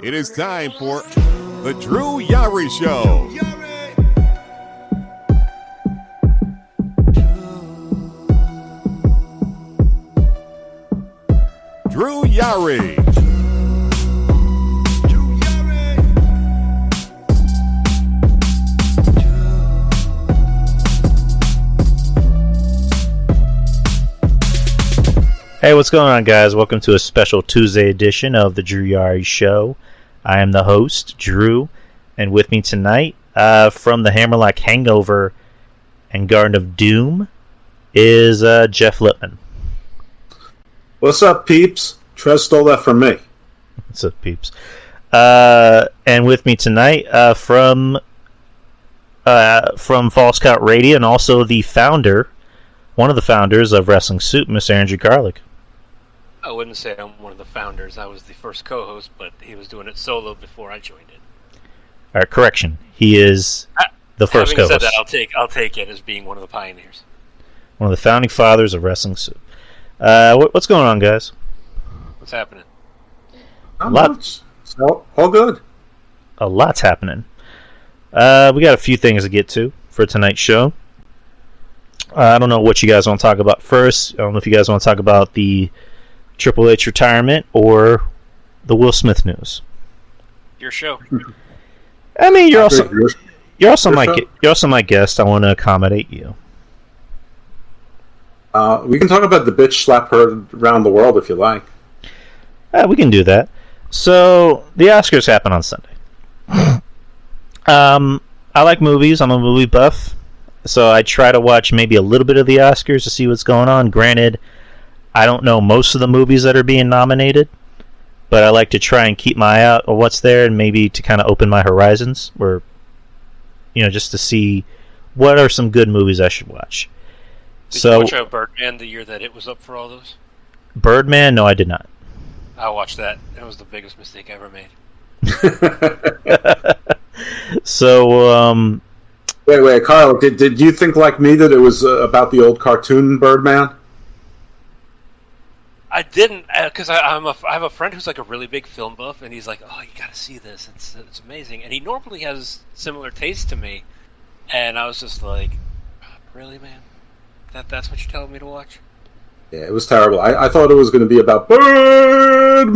It is time for the Drew Yari Show. Drew Yari. Hey, what's going on, guys? Welcome to a special Tuesday edition of the Drew Yari Show. I am the host, Drew, and with me tonight, from the Hammerlock Hangover and Garden of Doom, is Jeff Lippman. What's up, peeps? Trez stole that from me. What's up, peeps? And with me tonight, from False Count Radio, and also the founder, one of the founders of Wrestling Soup, Mr. Andrew KARLUK. I wouldn't say I'm one of the founders. I was the first co-host, but he was doing it solo before I joined it. All right, correction. He is the first co-host. Having said that, I'll take it as being one of the pioneers. One of the founding fathers of Wrestling Soup. What's going on, guys? What's happening? Not much. So, all good. A lot's happening. We got a few things to get to for tonight's show. I don't know what you guys want to talk about first. I don't know if you guys want to talk about the Triple H retirement or the Will Smith news. Your show. I mean, you're also my guest. I want to accommodate you. We can talk about the bitch slap heard around the world if you like. We can do that. So the Oscars happen on Sunday. I like movies. I'm a movie buff. So I try to watch maybe a little bit of the Oscars to see what's going on. Granted, I don't know most of the movies that are being nominated, but I like to try and keep my eye out on what's there and maybe to kind of open my horizons, or just to see what are some good movies I should watch. Did you watch out Birdman the year that it was up for all those? Birdman? No, I did not. I watched that. It was the biggest mistake I ever made. So, Wait, Kyle, did you think like me that it was about the old cartoon Birdman? I didn't, because I have a friend who's like a really big film buff, and he's like, "Oh, you gotta see this. It's amazing." And he normally has similar taste to me, and I was just like, "Really, man? That's what you're telling me to watch?" Yeah, it was terrible. I thought it was going to be about Birdman.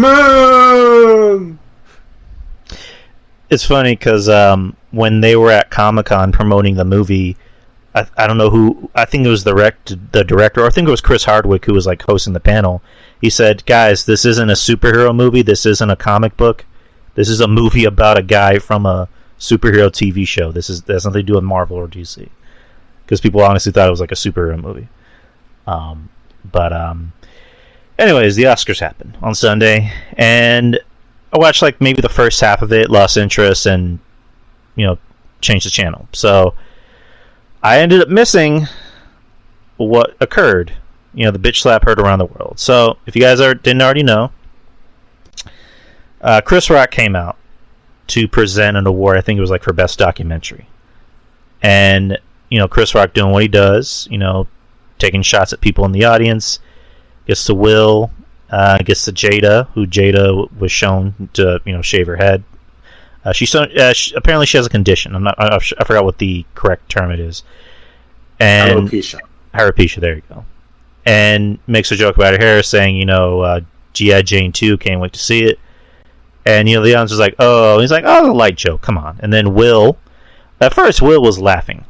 It's funny because when they were at Comic-Con promoting the movie, I don't know who, I think it was the director, or I think it was Chris Hardwick who was like hosting the panel. He said, "Guys, this isn't a superhero movie. This isn't a comic book. This is a movie about a guy from a superhero TV show. This has nothing to do with Marvel or DC." Because people honestly thought it was like a superhero movie. Anyways, the Oscars happened on Sunday, and I watched like maybe the first half of it, lost interest, and changed the channel. So I ended up missing what occurred. The bitch slap heard around the world. So if you guys didn't already know, Chris Rock came out to present an award. I think it was like for best documentary, and Chris Rock doing what he does. Taking shots at people in the audience. Gets to Will. Gets to Jada, who Jada was shown to shave her head. Apparently she has a condition. I forgot what the correct term it is. And alopecia. There you go. And makes a joke about her hair, saying G.I. Jane 2, can't wait to see it. And the audience was like, oh, he's like, oh, the light joke, come on. And then at first Will was laughing.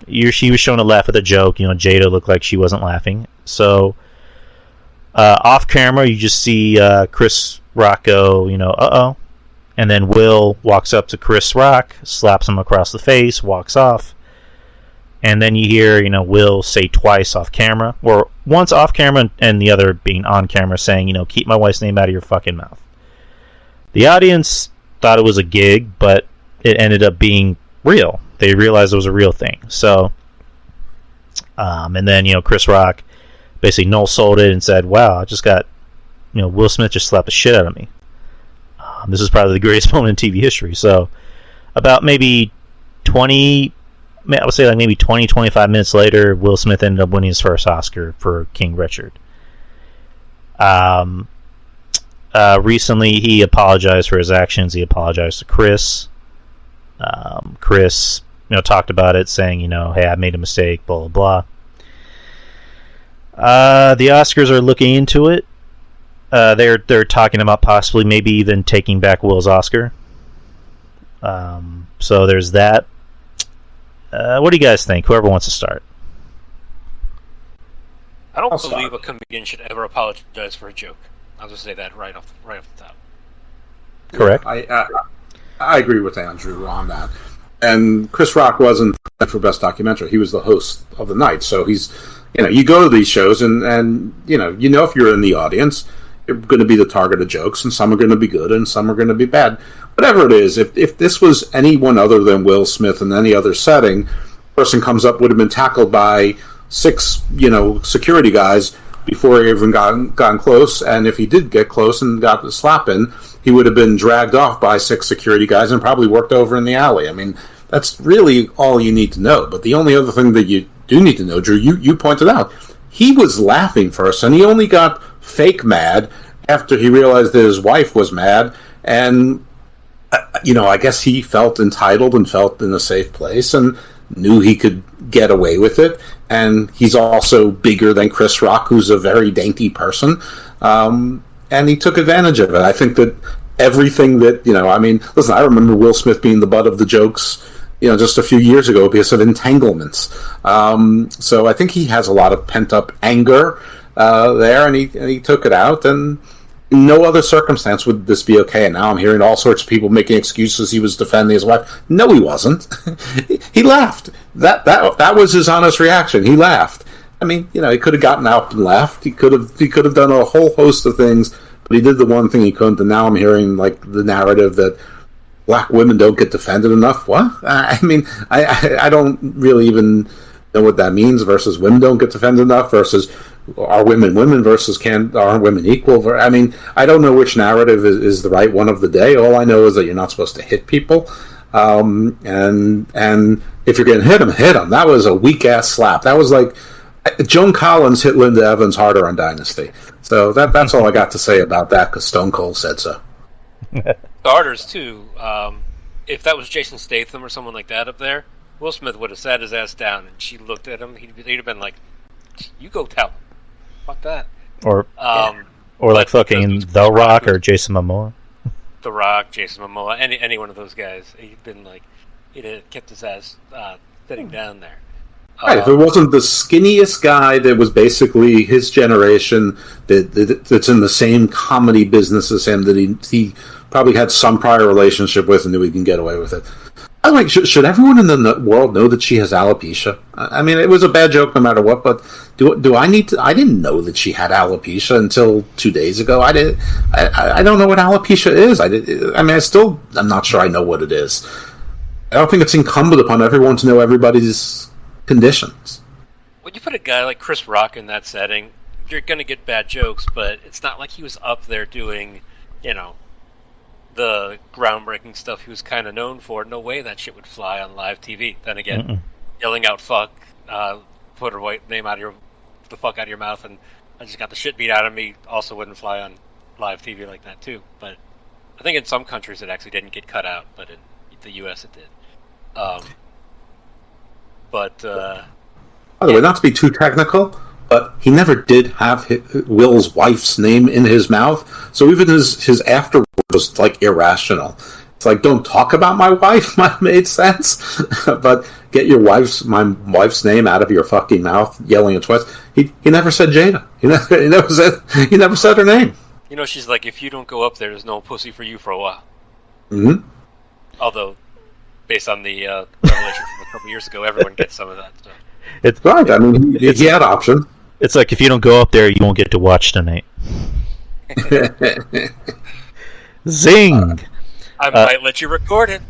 She was shown to laugh at the joke. Jada looked like she wasn't laughing. So off camera, you just see Chris Rock go, uh-oh. And then Will walks up to Chris Rock, slaps him across the face, walks off. And then you hear, Will say twice off camera, or once off camera and the other being on camera, saying, keep my wife's name out of your fucking mouth. The audience thought it was a gig, but it ended up being real. They realized it was a real thing. So, and then, Chris Rock basically no-sold it and said, wow, I just got, Will Smith just slapped the shit out of me. This is probably the greatest moment in TV history. So, about maybe 20 I would say like maybe 20, 25 minutes later, Will Smith ended up winning his first Oscar for King Richard. recently he apologized for his actions. He apologized to Chris. Chris, talked about it, saying, hey, I made a mistake, blah, blah, blah. The Oscars are looking into it. They're talking about possibly maybe even taking back Will's Oscar. So there's that. What do you guys think? Whoever wants to start. I don't believe a comedian should ever apologize for a joke. I'll just say that right off the top. Correct. I agree with Andrew on that. And Chris Rock wasn't for Best Documentary. He was the host of the night. So he's, you go to these shows and if you're in the audience, you're going to be the target of jokes, and some are going to be good and some are going to be bad. Whatever it is, if this was anyone other than Will Smith in any other setting, person comes up, would have been tackled by 6, security guys before he even gotten close. And if he did get close and got the slap in, he would have been dragged off by 6 security guys and probably worked over in the alley. I mean, that's really all you need to know. But the only other thing that you do need to know, Drew, you pointed out, he was laughing first, and he only got fake mad after he realized that his wife was mad. And, I guess he felt entitled and felt in a safe place and knew he could get away with it. And he's also bigger than Chris Rock, who's a very dainty person. And he took advantage of it. I think that everything that, listen, I remember Will Smith being the butt of the jokes, just a few years ago because of entanglements. So I think he has a lot of pent-up anger there, and he took it out, and in no other circumstance would this be okay. And now I'm hearing all sorts of people making excuses. He was defending his wife. No, he wasn't. He laughed. That was his honest reaction. He laughed. I mean, he could have gotten out and left. He could have done a whole host of things, but he did the one thing he couldn't. And now I'm hearing the narrative that black women don't get defended enough. What? I mean, I don't really even know what that means. Versus women don't get defended enough. Versus are women versus are women equal? I mean, I don't know which narrative is the right one of the day. All I know is that you're not supposed to hit people. And if you're getting hit them. That was a weak ass slap. That was like Joan Collins hit Linda Evans harder on Dynasty. So that's all I got to say about that, because Stone Cold said so. Starters too. If that was Jason Statham or someone like that up there, Will Smith would have sat his ass down, and she looked at him. He'd have been like, "You go tell him." Fuck that. Or like fucking The Rock or Jason Momoa. The Rock, Jason Momoa, any one of those guys. He'd have kept his ass sitting down there. Right, if it wasn't the skinniest guy that was basically his generation that's in the same comedy business as him, that he probably had some prior relationship with and knew he can get away with it. I'm like, should everyone in the world know that she has alopecia? I mean, it was a bad joke no matter what, but do I need to? I didn't know that she had alopecia until 2 days ago. I don't know what alopecia is. I'm not sure I know what it is. I don't think it's incumbent upon everyone to know everybody's conditions. When you put a guy like Chris Rock in that setting, you're going to get bad jokes, but it's not like he was up there doing, the groundbreaking stuff he was kind of known for. No way that shit would fly on live TV. Then again, yelling out "fuck," put her white name the fuck out of your mouth, and I just got the shit beat out of me, also wouldn't fly on live TV like that too. But I think in some countries it actually didn't get cut out, but in the U.S. it did. By the way, not to be too technical, but he never did have Will's wife's name in his mouth, so even his afterword was like irrational. It's like, don't talk about my wife. Might made sense, but get my wife's name out of your fucking mouth, yelling it twice. He never said Jada. He never said her name. She's like, if you don't go up there's no pussy for you for a while. Mm-hmm. Although, based on the revelation from a couple years ago, everyone gets some of that stuff. It's right. I mean, he had options. It's like, if you don't go up there, you won't get to watch tonight. Zing! I might let you record it.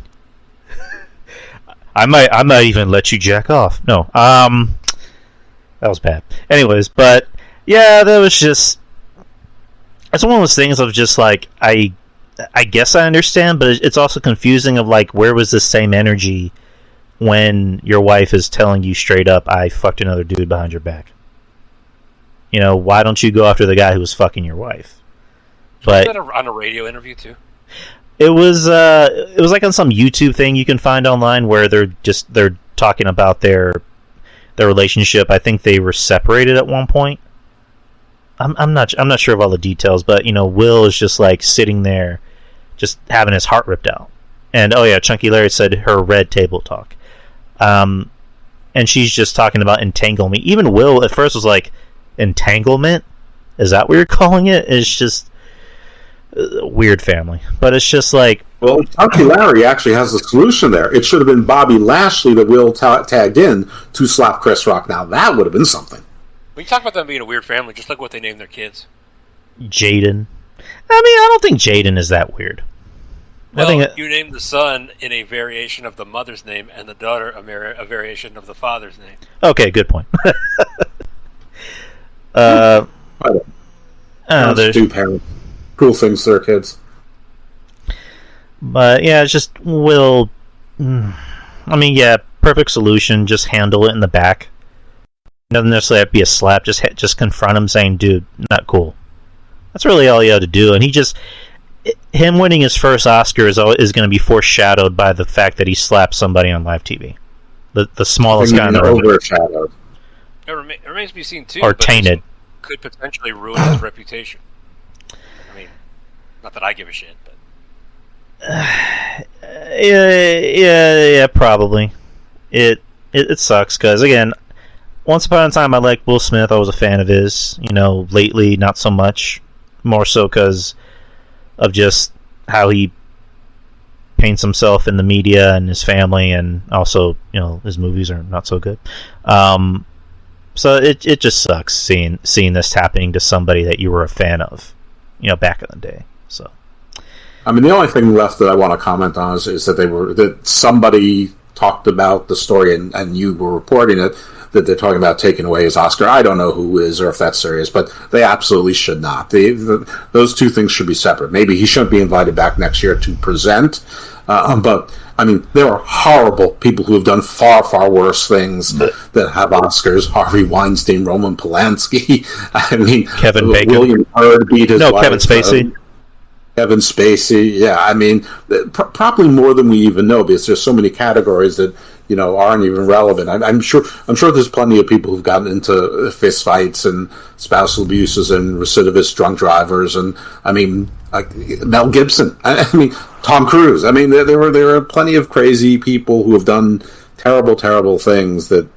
I might even let you jack off. No, that was bad. Anyways, but yeah, that was just. It's one of those things of just like, I guess I understand, but it's also confusing of like, where was the same energy when your wife is telling you straight up, I fucked another dude behind your back? Why don't you go after the guy who was fucking your wife? But was that on a radio interview too? it was like on some YouTube thing you can find online where they're talking about their relationship. I think they were separated at one point. I'm not sure of all the details, but Will is just like sitting there, just having his heart ripped out. And oh yeah, Chunky Larry said her red table talk, and she's just talking about entanglement. Even Will at first was like, entanglement? Is that what you're calling it? It's just a weird family, but it's just like, well, Chunky Larry actually has the solution there. It should have been Bobby Lashley that Will tagged in to slap Chris Rock. Now that would have been something. When you talk about them being a weird family, just look what they named their kids. Jaden. I don't think Jaden is that weird. Well, you named the son in a variation of the mother's name, and the daughter a variation of the father's name. Okay, good point. There's two parents. Cool things to their kids. But yeah, it's just Will. Perfect solution. Just handle it in the back. Doesn't necessarily have to be a slap. Just confront him, saying, "Dude, not cool." That's really all he had to do. And him winning his first Oscar is going to be foreshadowed by the fact that he slapped somebody on live TV. The smallest guy in the room. Overshadowed. It remains to be seen too. Or tainted. Could potentially ruin his reputation. I mean, not that I give a shit, but yeah, probably. It sucks because again, once upon a time I liked Will Smith. I was a fan of his. Lately not so much. More so because of just how he paints himself in the media and his family, and also his movies are not so good. So it just sucks seeing this happening to somebody that you were a fan of, back in the day. So, I mean, the only thing left that I want to comment on is that somebody talked about the story and you were reporting it, that they're talking about taking away his Oscar. I don't know who is or if that's serious, but they absolutely should not. Those two things should be separate. Maybe he shouldn't be invited back next year to present, but I mean, there are horrible people who have done far, far worse things that have Oscars. Harvey Weinstein, Roman Polanski. I mean, Kevin Bacon. William Hurt beat his wife. Kevin Spacey. Kevin Spacey. Yeah, I mean, probably more than we even know because there's so many categories that aren't even relevant. I'm sure there's plenty of people who've gotten into fist fights and spousal abuses and recidivist drunk drivers, and I mean, like Mel Gibson. I mean, Tom Cruise. I mean, there are plenty of crazy people who have done terrible, terrible things that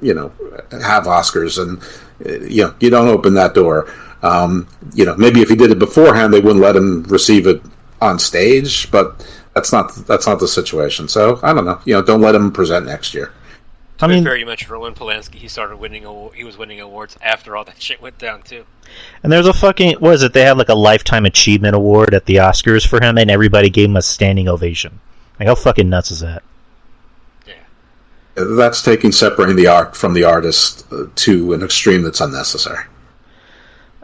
have Oscars, and you don't open that door. Maybe if he did it beforehand, they wouldn't let him receive it on stage, but that's not the situation. So I don't know. Don't let him present next year. To be fair, you mentioned Roman Polanski. He was winning awards after all that shit went down too. And there's a fucking they had like a lifetime achievement award at the Oscars for him, and everybody gave him a standing ovation. Like, how fucking nuts is that? Yeah, that's separating the art from the artist to an extreme that's unnecessary.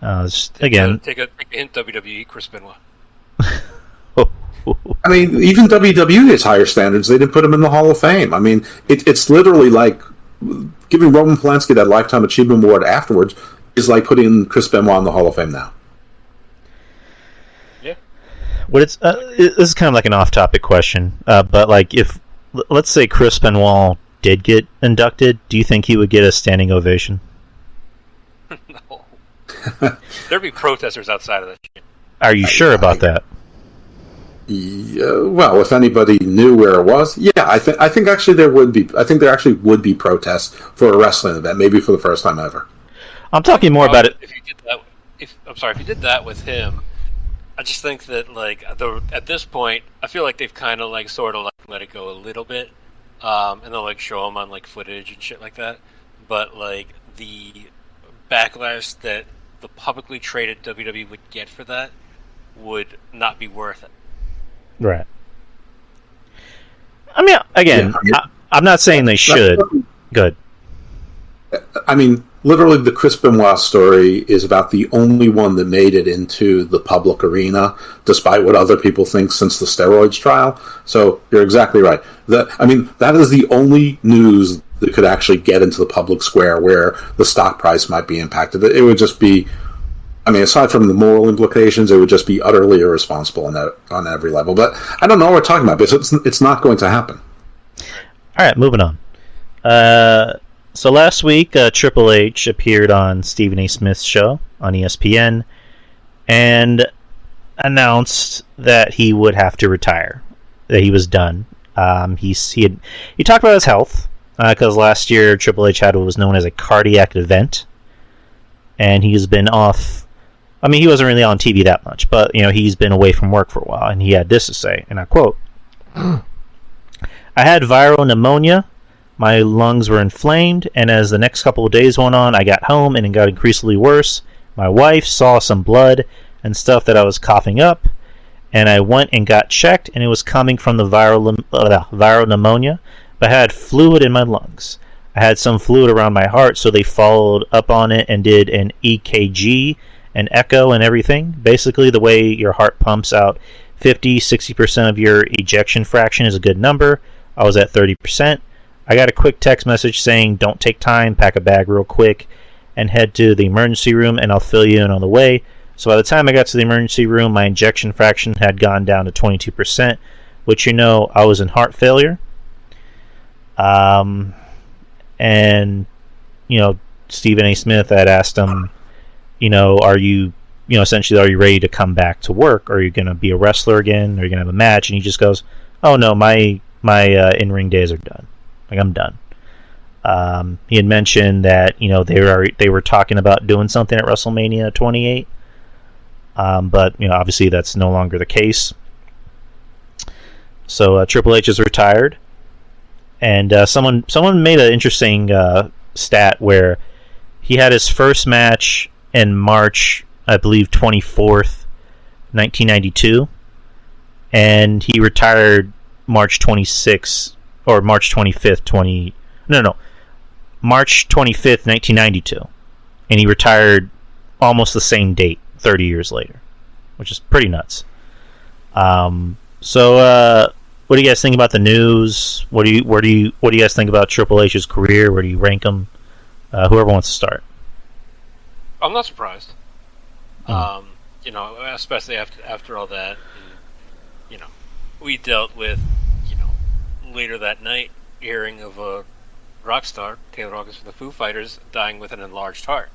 Take a hint, WWE, Chris Benoit. I mean, even WWE has higher standards. They didn't put him in the Hall of Fame. I mean, it's literally like giving Roman Polanski that Lifetime Achievement Award afterwards is like putting Chris Benoit in the Hall of Fame now. Yeah. This is kind of like an off-topic question, but like if let's say Chris Benoit did get inducted, do you think he would get a standing ovation? No. There'd be protesters outside of that shit. Are you sure about that? Well, if anybody knew where it was, yeah, I think actually there would be. I think there actually would be protests for a wrestling event, maybe for the first time ever. I'm talking more about it. If you did that with him, I just think that at this point, I feel like they've kind of sort of let it go a little bit, and they'll show him on footage and shit like that. But the backlash that the publicly traded WWE would get for that would not be worth it. Right. I mean, again, I'm not saying they should. Good. I mean, literally, the Chris Benoit story is about the only one that made it into the public arena, despite what other people think since the steroids trial. So you're exactly right. That is the only news that could actually get into the public square where the stock price might be impacted. It would just be I mean, aside from the moral implications, it would just be utterly irresponsible on every level. But I don't know what we're talking about because it's not going to happen. All right, moving on. So last week, Triple H appeared on Stephen A. Smith's show on ESPN and announced that he would have to retire, that he was done. He talked about his health because last year Triple H had what was known as a cardiac event, and he's been off. I mean, he wasn't really on TV that much, but he's been away from work for a while, and he had this to say, and I quote: "I had viral pneumonia. My lungs were inflamed, and as the next couple of days went on, I got home and it got increasingly worse. My wife saw some blood and stuff that I was coughing up, and I went and got checked, and it was coming from the viral pneumonia, but I had fluid in my lungs. I had some fluid around my heart, so they followed up on it and did an EKG, an echo, and everything. Basically, the way your heart pumps out 50-60% of your ejection fraction is a good number. I was at 30%. I got a quick text message saying, don't take time, pack a bag real quick, and head to the emergency room, and I'll fill you in on the way. So by the time I got to the emergency room, my ejection fraction had gone down to 22%, which I was in heart failure. And, Stephen A. Smith had asked him, are you ready to come back to work? Are you going to be a wrestler again? Are you going to have a match?" And he just goes, "Oh, no, my in-ring days are done. Like, I'm done." He had mentioned that, they were talking about doing something at WrestleMania 28. But, obviously that's no longer the case. So Triple H is retired. And someone made an interesting stat where he had his first match in March, I believe 24th, 1992. And he retired March 25th, March 25th, 1992. And he retired almost the same date, 30 years later, which is pretty nuts. So what do you guys think about the news? What do you guys think about Triple H's career? Where do you rank him? Whoever wants to start. I'm not surprised. Especially after all that, and, we dealt with, later that night, hearing of a rock star, Taylor Hawkins from the Foo Fighters, dying with an enlarged heart.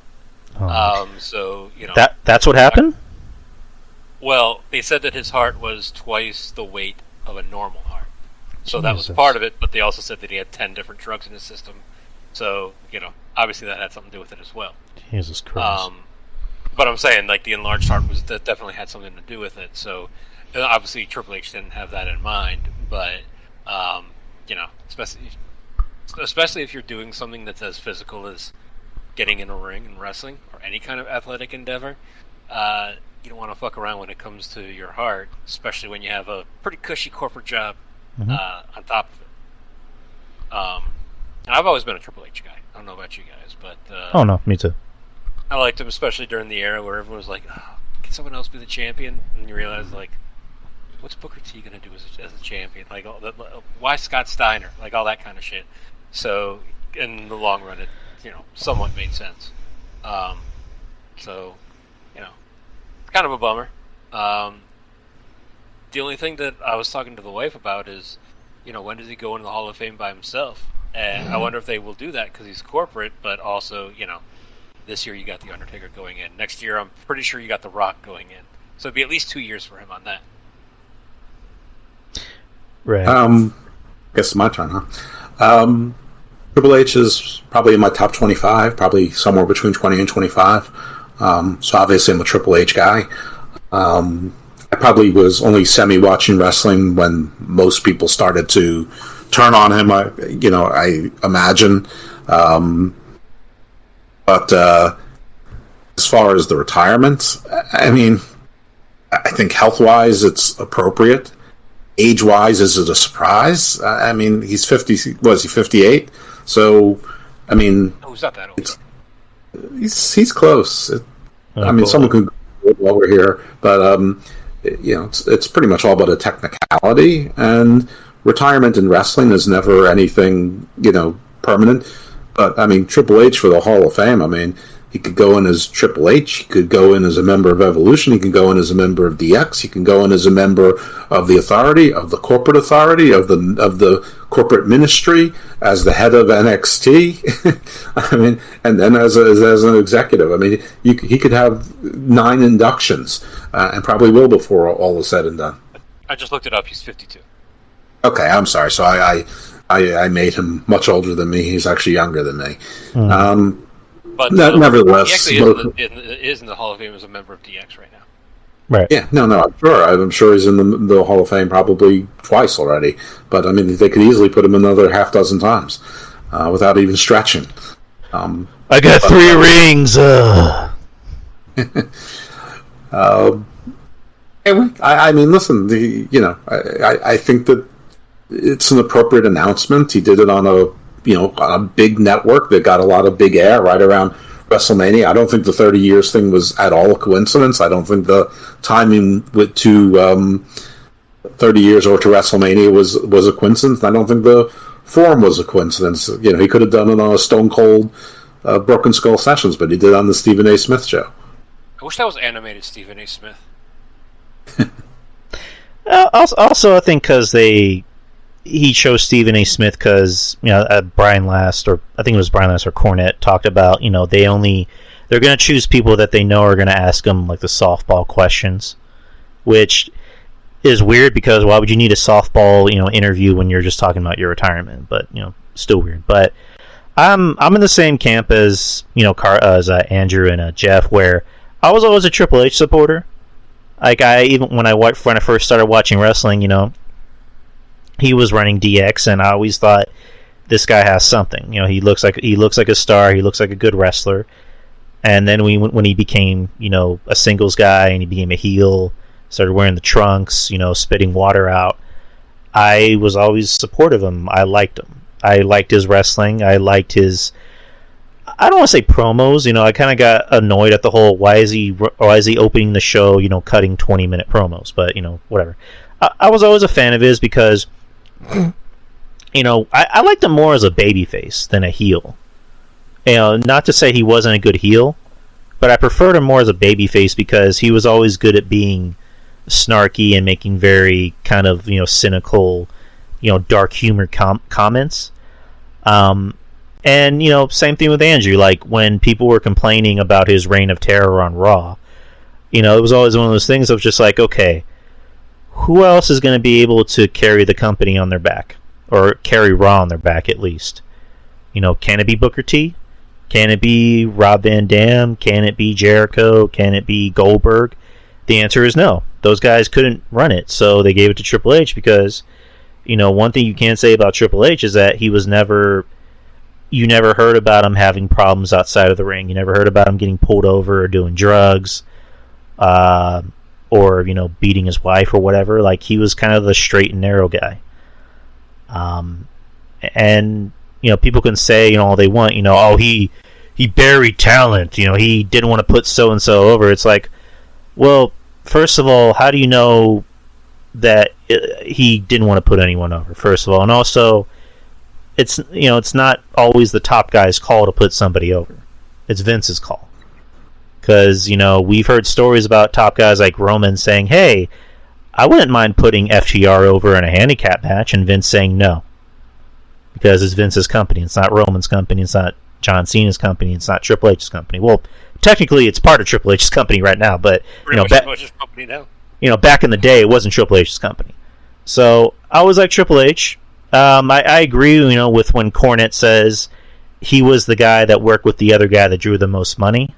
That's what happened? Well, they said that his heart was twice the weight of a normal heart. So that was Jesus. part of it, but they also said that he had 10 different drugs in his system. So, obviously that had something to do with it as well. Jesus Christ. But I'm saying, the enlarged heart that definitely had something to do with it. So, obviously Triple H didn't have that in mind, but, especially if you're doing something that's as physical as getting in a ring and wrestling, or any kind of athletic endeavor, you don't want to fuck around when it comes to your heart, especially when you have a pretty cushy corporate job on top of it. And I've always been a Triple H guy. I don't know about you guys, but oh no, me too. I liked him, especially during the era where everyone was like, "Oh, can someone else be the champion?" And you realize, what's Booker T going to do as a champion? Why Scott Steiner? All that kind of shit. So, in the long run, it somewhat made sense. Kind of a bummer. The only thing that I was talking to the wife about is, when does he go into the Hall of Fame by himself? And I wonder if they will do that because he's corporate, but also, this year you got The Undertaker going in. Next year, I'm pretty sure you got The Rock going in. So it'd be at least 2 years for him on that. Right. I guess it's my turn, huh? Triple H is probably in my top 25, probably somewhere between 20 and 25. So obviously I'm a Triple H guy. I probably was only semi-watching wrestling when most people started to turn on him, I imagine. But as far as the retirement, I mean, I think health-wise it's appropriate. Age-wise, is it a surprise? I mean, he's 50. Was he 58? So, I mean, he's not that old. He's close. Someone could go while we're here, but it's pretty much all about a technicality. And retirement in wrestling is never anything permanent. But, I mean, Triple H for the Hall of Fame, I mean, he could go in as Triple H, he could go in as a member of Evolution, he can go in as a member of DX, he can go in as a member of the authority, of the corporate authority, of the corporate ministry, as the head of NXT. I mean, and then as an executive. I mean, he could have 9 inductions, and probably will before all is said and done. I just looked it up. He's 52. Okay, I'm sorry. So I made him much older than me. He's actually younger than me. But nevertheless, he actually is in the Hall of Fame as a member of DX right now. Right. Yeah, no, I'm sure he's in the Hall of Fame probably twice already. But I mean, they could easily put him another half dozen times without even stretching. I got 3 rings. I mean, listen, I think that it's an appropriate announcement. He did it on a big network that got a lot of big air right around WrestleMania. I don't think the 30 years thing was at all a coincidence. I don't think the timing to 30 years or to WrestleMania was a coincidence. I don't think the forum was a coincidence. He could have done it on a Stone Cold Broken Skull Sessions, but he did it on the Stephen A. Smith show. I wish that was animated Stephen A. Smith. Also, I think because he chose Stephen A. Smith because Brian Last, or I think it was Brian Last or Cornette, talked about they're going to choose people that they know are going to ask them like the softball questions, which is weird because why would you need a softball interview when you're just talking about your retirement? But still weird. But I'm in the same camp as as Andrew and Jeff, where I was always a Triple H supporter. Like when I first started watching wrestling, he was running DX, and I always thought this guy has something. He looks like a star. He looks like a good wrestler. And then when he became a singles guy and he became a heel, started wearing the trunks, spitting water out, I was always supportive of him. I liked him. I liked his wrestling. I liked his. I don't want to say promos. I kind of got annoyed at the whole why is he opening the show, cutting 20-minute promos. But whatever. I was always a fan of his because. I liked him more as a babyface than a heel. Not to say he wasn't a good heel, but I preferred him more as a babyface because he was always good at being snarky and making very kind of cynical, dark humor comments. And same thing with Andrew. Like when people were complaining about his reign of terror on Raw, it was always one of those things of just like, okay, who else is going to be able to carry the company on their back? Or carry Raw on their back, at least? Can it be Booker T? Can it be Rob Van Dam? Can it be Jericho? Can it be Goldberg? The answer is no. Those guys couldn't run it, so they gave it to Triple H because, one thing you can't say about Triple H is that he was never... You never heard about him having problems outside of the ring. You never heard about him getting pulled over or doing drugs. Or beating his wife or whatever. Like he was kind of the straight and narrow guy. And people can say all they want. Oh, he buried talent. He didn't want to put so and so over. It's like, well, first of all, how do you know that he didn't want to put anyone over? First of all, and also, it's not always the top guy's call to put somebody over. It's Vince's call. Because, we've heard stories about top guys like Roman saying, hey, I wouldn't mind putting FTR over in a handicap match, and Vince saying no. Because it's Vince's company. It's not Roman's company. It's not John Cena's company. It's not Triple H's company. Well, technically it's part of Triple H's company right now, but company now. Back in the day it wasn't Triple H's company. So I was like Triple H. I agree, with when Cornette says he was the guy that worked with the other guy that drew the most money.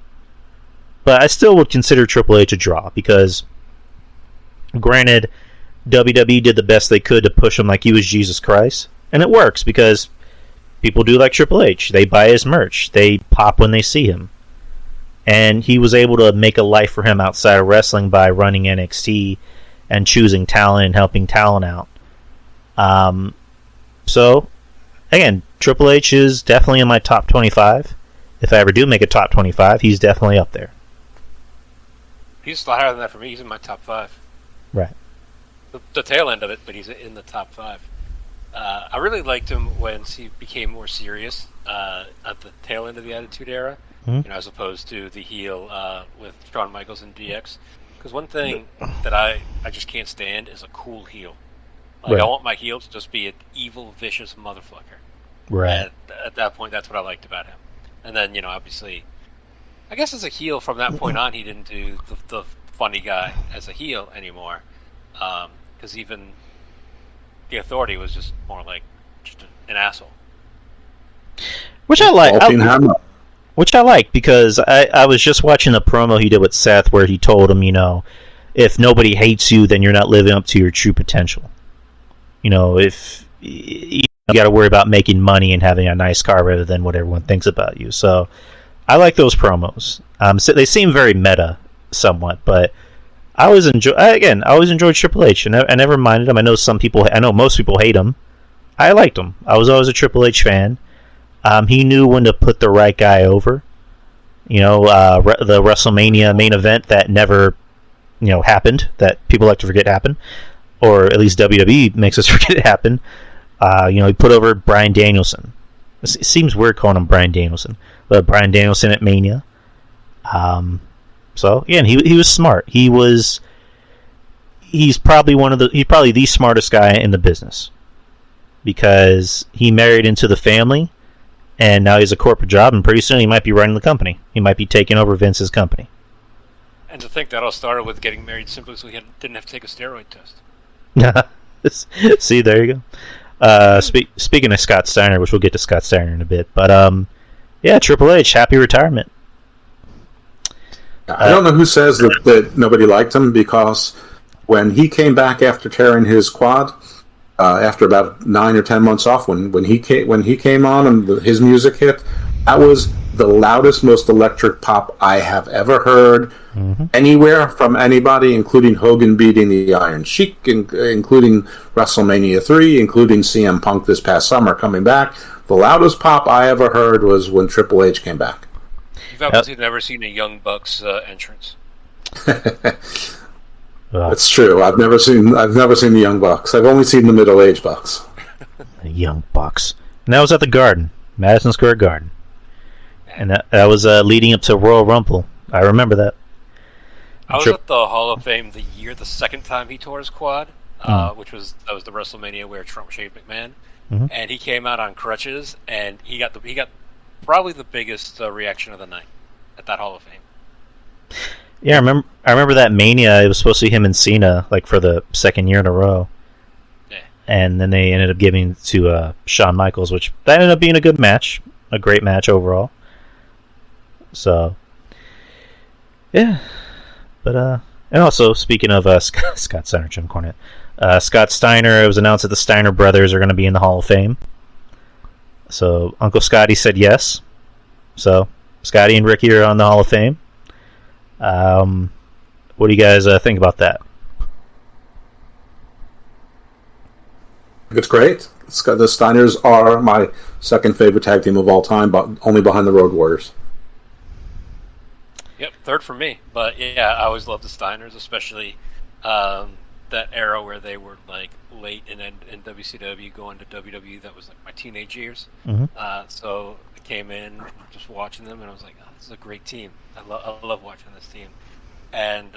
But I still would consider Triple H a draw because, granted, WWE did the best they could to push him like he was Jesus Christ. And it works because people do like Triple H. They buy his merch. They pop when they see him. And he was able to make a life for him outside of wrestling by running NXT and choosing talent and helping talent out. So, again, Triple H is definitely in my top 25. If I ever do make a top 25, he's definitely up there. He's higher than that for me. He's in my top 5. Right. The tail end of it, but he's in the top 5. I really liked him when he became more serious at the tail end of the Attitude Era, as opposed to the heel with Shawn Michaels and DX. Because one thing that I just can't stand is a cool heel. Like, I want my heel to just be an evil, vicious motherfucker. Right. At that point, that's what I liked about him. And then, obviously, I guess as a heel from that point on, he didn't do the funny guy as a heel anymore. Because even the Authority was just more like just an asshole. Which I like. Which I like, because I was just watching the promo he did with Seth where he told him, if nobody hates you, then you're not living up to your true potential. If you got to worry about making money and having a nice car rather than what everyone thinks about you. So I like those promos. So they seem very meta somewhat, but I always enjoyed Triple H, and I never minded him. I know most people hate him. I liked him. I was always a Triple H fan. He knew when to put the right guy over. The WrestleMania main event that never, happened, that people like to forget happened, or at least WWE makes us forget it happened. He put over Bryan Danielson. It seems weird calling him Bryan Danielson, but Bryan Danielson at Mania. So yeah, and he was smart. He's probably the smartest guy in the business, because he married into the family. And now he has a corporate job, and pretty soon he might be running the company. He might be taking over Vince's company. And to think that all started with getting married simply so he didn't have to take a steroid test. See, there you go. Speaking of Scott Steiner, which we'll get to Scott Steiner in a bit, but Triple H, happy retirement. I don't know who says that nobody liked him, because when he came back after tearing his quad, after about 9 or 10 months off, when he came on and his music hit, that was the loudest, most electric pop I have ever heard anywhere from anybody, including Hogan beating the Iron Sheik, including WrestleMania 3, including CM Punk this past summer coming back. The loudest pop I ever heard was when Triple H came back. You've obviously never seen a Young Bucks entrance. That's true. I've never seen the Young Bucks. I've only seen the middle-aged Bucks. The Young Bucks. And that was at the Garden, Madison Square Garden, and that was leading up to Royal Rumble. I remember that. I was at the Hall of Fame the second time he tore his quad, that was the WrestleMania where Trump shaved McMahon, and he came out on crutches, and he got probably the biggest reaction of the night at that Hall of Fame. Yeah, I remember that Mania. It was supposed to be him and Cena, like, for the second year in a row. Yeah. And then they ended up giving it to Shawn Michaels, which that ended up being a good match, a great match overall. So, yeah. But and also, speaking of Scott Steiner, Jim Cornette, Scott Steiner, it was announced that the Steiner brothers are going to be in the Hall of Fame. So Uncle Scotty said yes. So Scotty and Ricky are on the Hall of Fame. What do you guys think about that? It's great. The Steiners are my second favorite tag team of all time, but only behind the Road Warriors. Yep, third for me. But yeah, I always loved the Steiners, especially that era where they were like late in WCW, going to WWE. That was like my teenage years. So I came in just watching them, and I was like, "Oh, this is a great team. I love watching this team." And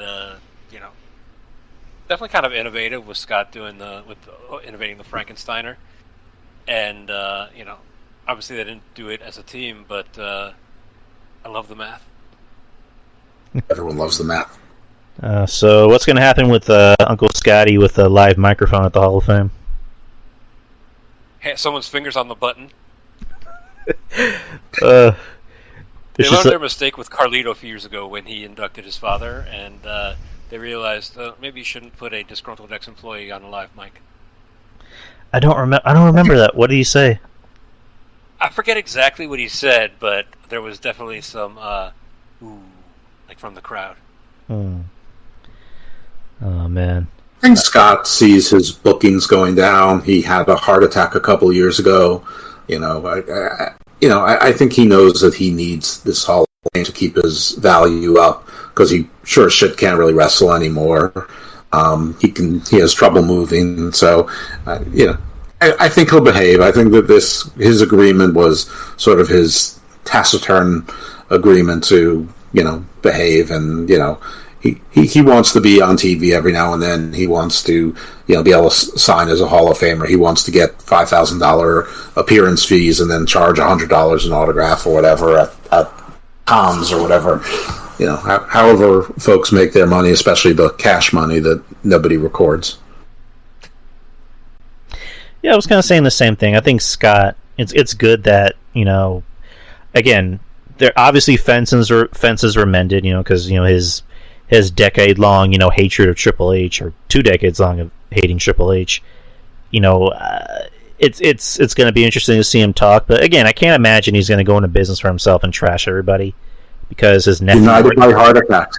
definitely kind of innovative with Scott innovating the Frankensteiner, and obviously they didn't do it as a team, but I love the math. Everyone loves the math. So what's going to happen with Uncle Scotty with a live microphone at the Hall of Fame? Hey, someone's fingers on the button. They learned their mistake with Carlito a few years ago when he inducted his father, and they realized maybe you shouldn't put a disgruntled ex-employee on a live mic. I don't remember that. What did he say? I forget exactly what he said, but there was definitely some ooh, like from the crowd. Oh man. I think Scott sees his bookings going down. He had a heart attack a couple of years ago. I think he knows that he needs this Hall of Fame to keep his value up, because he sure as shit can't really wrestle anymore. He has trouble moving, so I think he'll behave. I think that his agreement was sort of his taciturn agreement to, behave, and, he wants to be on TV every now and then. He wants to, be able to sign as a Hall of Famer. He wants to get $5,000 appearance fees and then charge $100 an autograph or whatever at Tom's or whatever. However folks make their money, especially the cash money that nobody records. Yeah, I was kind of saying the same thing. I think Scott, it's good that, again, there obviously fences were mended, because his decade-long, hatred of Triple H, or 2 decades long of hating Triple H, it's going to be interesting to see him talk. But again, I can't imagine he's going to go into business for himself and trash everybody, because his nephew united by heart attacks,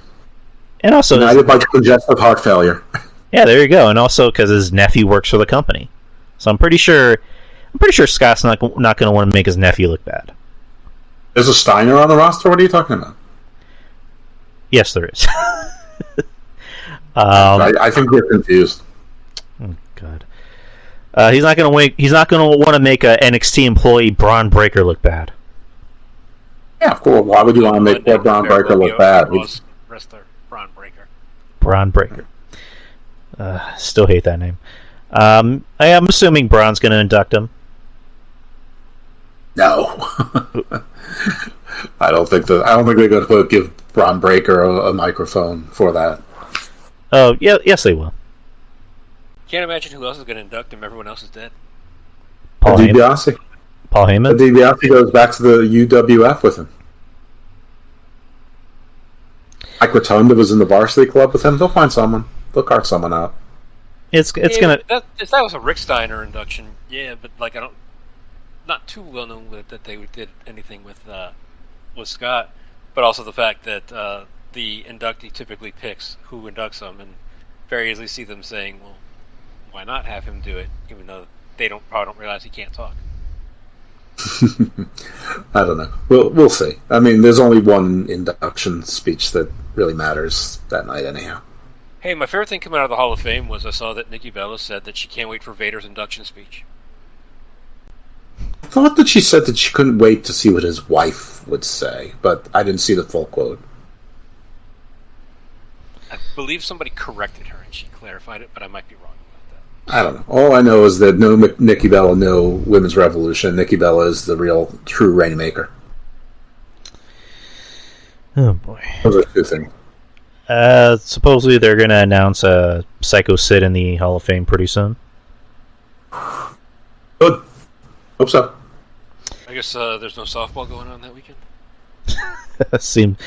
and also united by congestive heart failure. Yeah, there you go, and also because his nephew works for the company, so I'm pretty sure Scott's not going to want to make his nephew look bad. There's a Steiner on the roster. What are you talking about? Yes, there is. I think you're confused. Oh, God. He's not going to want to make a NXT employee Braun Breaker look bad. Yeah, of course. Why would you want to make poor Braun Breaker look bad? Wrestler Braun Breaker. Braun Breaker. Still hate that name. I am assuming Braun's going to induct him. No. I don't think they're going to give Braun Breaker a microphone for that. Oh, yeah, yes, they will. Can't imagine who else is going to induct him. Everyone else is dead. Paul DiBiase. Paul Heyman. DiBiase goes back to the UWF with him. Mike Rotunda was in the varsity club with him. They'll find someone. They'll cart someone out. It's gonna. If that was a Rick Steiner induction, yeah, but I don't. Not too well known that they did anything with Scott, but also the fact that the inductee typically picks who inducts them, and very easily see them saying, "Well, why not have him do it?" Even though they probably don't realize he can't talk. I don't know. We'll see. I mean, there's only one induction speech that really matters that night, anyhow. Hey, my favorite thing coming out of the Hall of Fame was I saw that Nikki Bella said that she can't wait for Vader's induction speech. I thought that she said that she couldn't wait to see what his wife would say, but I didn't see the full quote. I believe somebody corrected her and she clarified it, but I might be wrong about that. I don't know. All I know is that no Nikki Bella, no Women's Revolution. Nikki Bella is the real, true Rainmaker. Oh, boy. Those are 2 things. Supposedly they're going to announce a Psycho Sid in the Hall of Fame pretty soon. Good. Hope so. I guess there's no softball going on that weekend. seems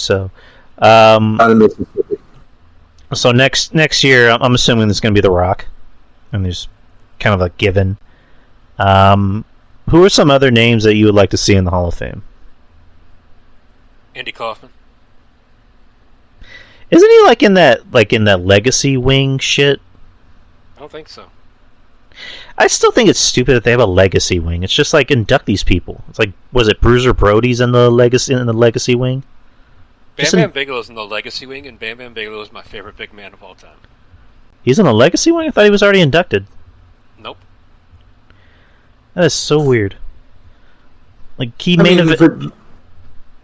so. Not in Mississippi. So next year, I'm assuming it's going to be The Rock, and there's kind of a given. Who are some other names that you would like to see in the Hall of Fame? Andy Kaufman. Isn't he in that legacy wing shit? I don't think so. I still think it's stupid that they have a legacy wing. It's just induct these people. It's was it Bruiser Brody's in the legacy wing? Bam Bam Bigelow's in the legacy wing, and Bam Bam Bigelow is my favorite big man of all time. He's in the legacy wing? I thought he was already inducted. Nope. That is so weird. Main event.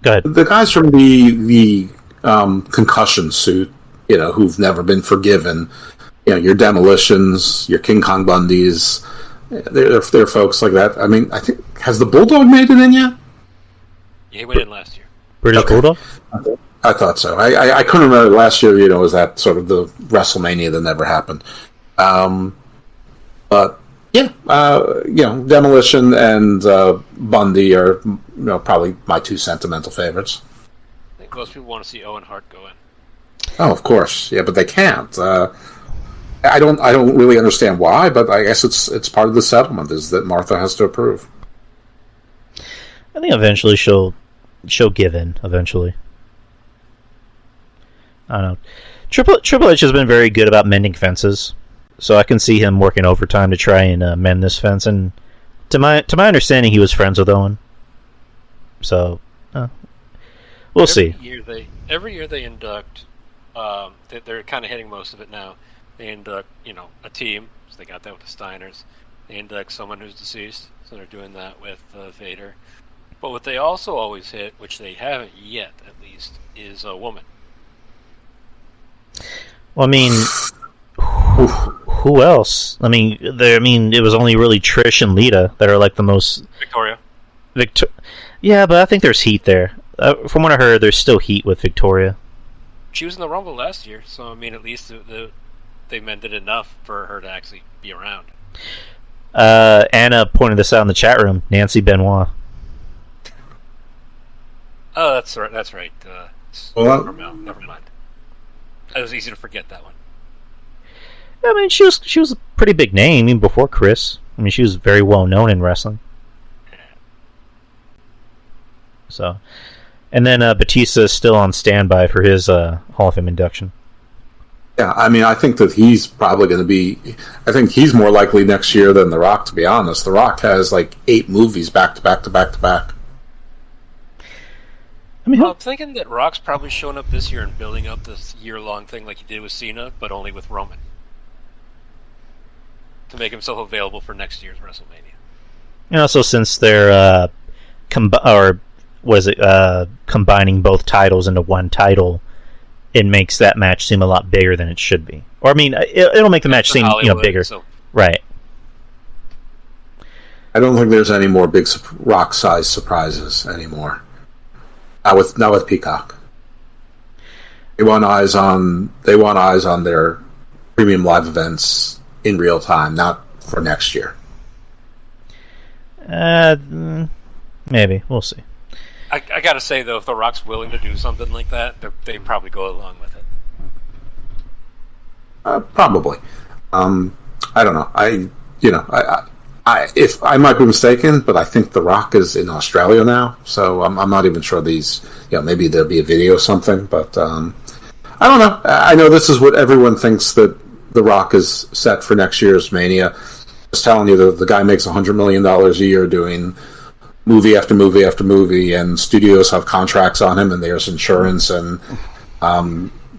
Go ahead. The guys from the concussion suit, who've never been forgiven. Your Demolitions, your King Kong Bundys, they're folks like that. I mean, I think, has the Bulldog made it in yet? Yeah, he went in last year. British Bulldog? I thought so. I couldn't remember last year, was that sort of the WrestleMania that never happened. But, yeah, Demolition and Bundy are, probably my 2 sentimental favorites. I think most people want to see Owen Hart go in. Oh, of course. Yeah, but they can't. I don't really understand why, but I guess it's part of the settlement is that Martha has to approve. I think eventually she'll give in. Eventually, I don't know. Triple H has been very good about mending fences, so I can see him working overtime to try and mend this fence. And to my understanding, he was friends with Owen, so we'll see. Every year they induct. They're kind of hitting most of it now. They They induct, a team. So they got that with the Steiners. They induct someone who's deceased. So they're doing that with Vader. But what they also always hit, which they haven't yet, at least, is a woman. Well, I mean, who else? I mean, it was only really Trish and Lita that are like the most. Victoria. Yeah, but I think there's heat there. From what I heard, there's still heat with Victoria. She was in the Rumble last year, so I mean, at least they mended enough for her to actually be around. Anna pointed this out in the chat room. Nancy Benoit. Oh, that's right. That's right. Never mind. It was easy to forget that one. I mean, she was a pretty big name even before Chris. I mean, she was very well known in wrestling. So, and then Batista is still on standby for his Hall of Fame induction. Yeah, I mean, I think that he's probably going to be. I think he's more likely next year than The Rock. To be honest, The Rock has like 8 movies back to back to back to back. I mean, I'm thinking that Rock's probably showing up this year and building up this year-long thing like he did with Cena, but only with Roman, to make himself available for next year's WrestleMania. And also, since they're combining both titles into one title, it makes that match seem a lot bigger than it should be. Or I mean, it'll make the match seem bigger, so. Right? I don't think there's any more big Rock-sized surprises anymore. Not with Peacock. They want eyes on their premium live events in real time, not for next year. Maybe we'll see. I gotta say though, if The Rock's willing to do something like that, they probably go along with it. Probably. I don't know. If I might be mistaken, but I think The Rock is in Australia now, so I'm not even sure these. Maybe there'll be a video or something, but I don't know. I know this is what everyone thinks that The Rock is set for next year's Mania. Just telling you that the guy makes $100 million a year doing movie after movie after movie, and studios have contracts on him, and there's insurance, and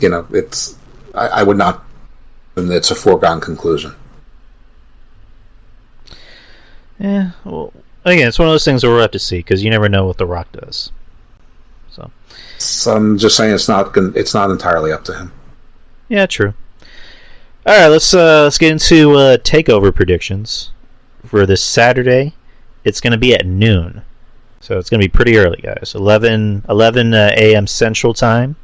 it's. I would not. And it's a foregone conclusion. Yeah, well, again, it's one of those things that we'll have to see because you never know what The Rock does. So I'm just saying it's not entirely up to him. Yeah, true. All right, let's get into takeover predictions for this Saturday. It's going to be at noon, so it's going to be pretty early, guys. 11 a.m. Central Time,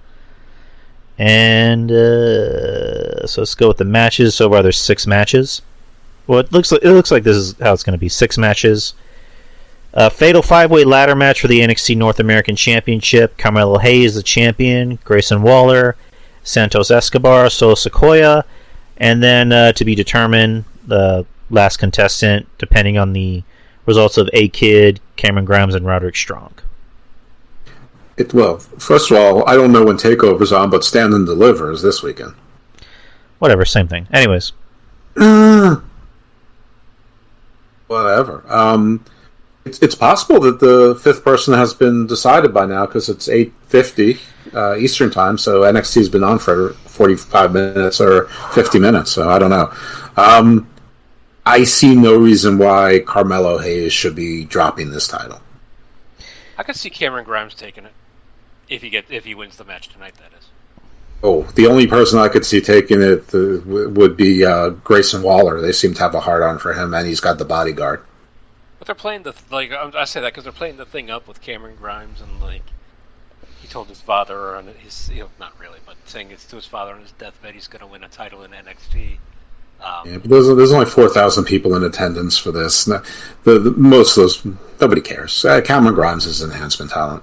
and so let's go with the matches. So far, there's 6 matches. Well, it looks like this is how it's going to be. 6 matches. Fatal 5-way ladder match for the NXT North American Championship. Carmelo Hayes, the champion. Grayson Waller. Santos Escobar. Solo Sikoa. And then to be determined, the last contestant, depending on the results of A-Kid, Cameron Grimes, and Roderick Strong. Well, first of all, I don't know when TakeOver's on, but Stand and Deliver is this weekend. Whatever, same thing. Anyways. Whatever. It's possible that the 5th person has been decided by now because it's 8:50 Eastern time, so NXT's been on for 45 minutes or 50 minutes, so I don't know. I see no reason why Carmelo Hayes should be dropping this title. I could see Cameron Grimes taking it if he wins the match tonight. That is. Oh, the only person I could see taking it would be Grayson Waller. They seem to have a hard-on for him, and he's got the bodyguard. But they're playing I say that because they're playing the thing up with Cameron Grimes, and he told his father on his not really, but saying it's to his father on his deathbed he's going to win a title in NXT. But there's only 4,000 people in attendance for this. Most of those, nobody cares. Cameron Grimes is an enhancement talent.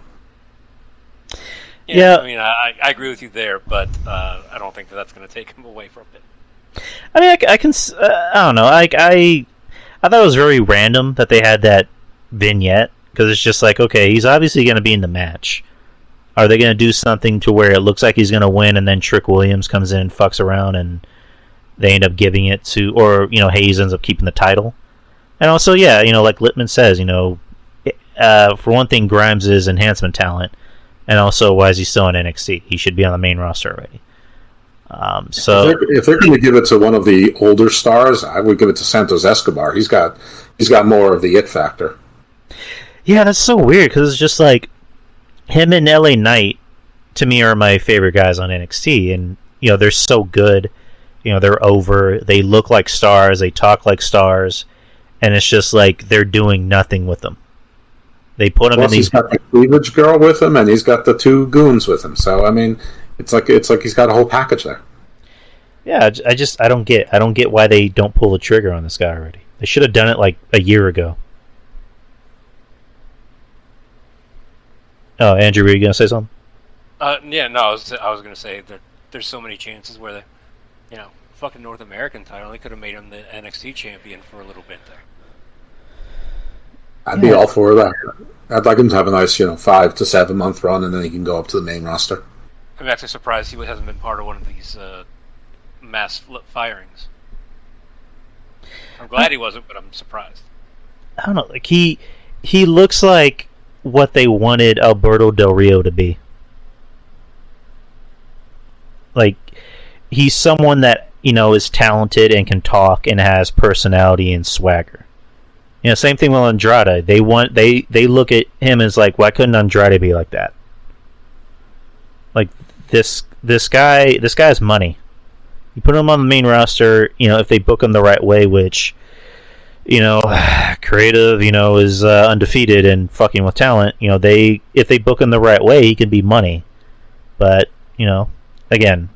Yeah. I mean, I agree with you there, but I don't think that's going to take him away from it. I mean, I can. I don't know. I thought it was very random that they had that vignette because it's just like, okay, he's obviously going to be in the match. Are they going to do something to where it looks like he's going to win, and then Trick Williams comes in and fucks around, and they end up giving it to, or Hayes ends up keeping the title? And also, yeah, like Lippman says, for one thing, Grimes is enhancement talent. And also, why is he still in NXT? He should be on the main roster already. So if they're going to give it to one of the older stars, I would give it to Santos Escobar. He's got more of the it factor. yeah, that's so weird because it's just like him and LA Knight to me are my favorite guys on NXT, and they're so good. They're over. They look like stars. They talk like stars, and it's just like they're doing nothing with them. They put him in these. He's got the cleavage girl with him, and he's got the two goons with him. So I mean, it's like he's got a whole package there. Yeah, I don't get why they don't pull the trigger on this guy already. They should have done it like a year ago. Oh, Andrew, were you gonna say something? Yeah, no, I was gonna say that there's so many chances where fucking North American title, they could have made him the NXT champion for a little bit there. I'd be all for that. I'd like him to have a nice, 5 to 7 month run, and then he can go up to the main roster. I'm actually surprised he hasn't been part of one of these mass firings. I'm glad he wasn't, but I'm surprised. I don't know. Like he looks like what they wanted Alberto Del Rio to be. Like he's someone that is talented and can talk and has personality and swagger. Same thing with Andrade. They look at him as like, why couldn't Andrade be like that? Like this guy's money. You put him on the main roster, if they book him the right way, which creative, is undefeated and fucking with talent. If they book him the right way, he can be money. But again,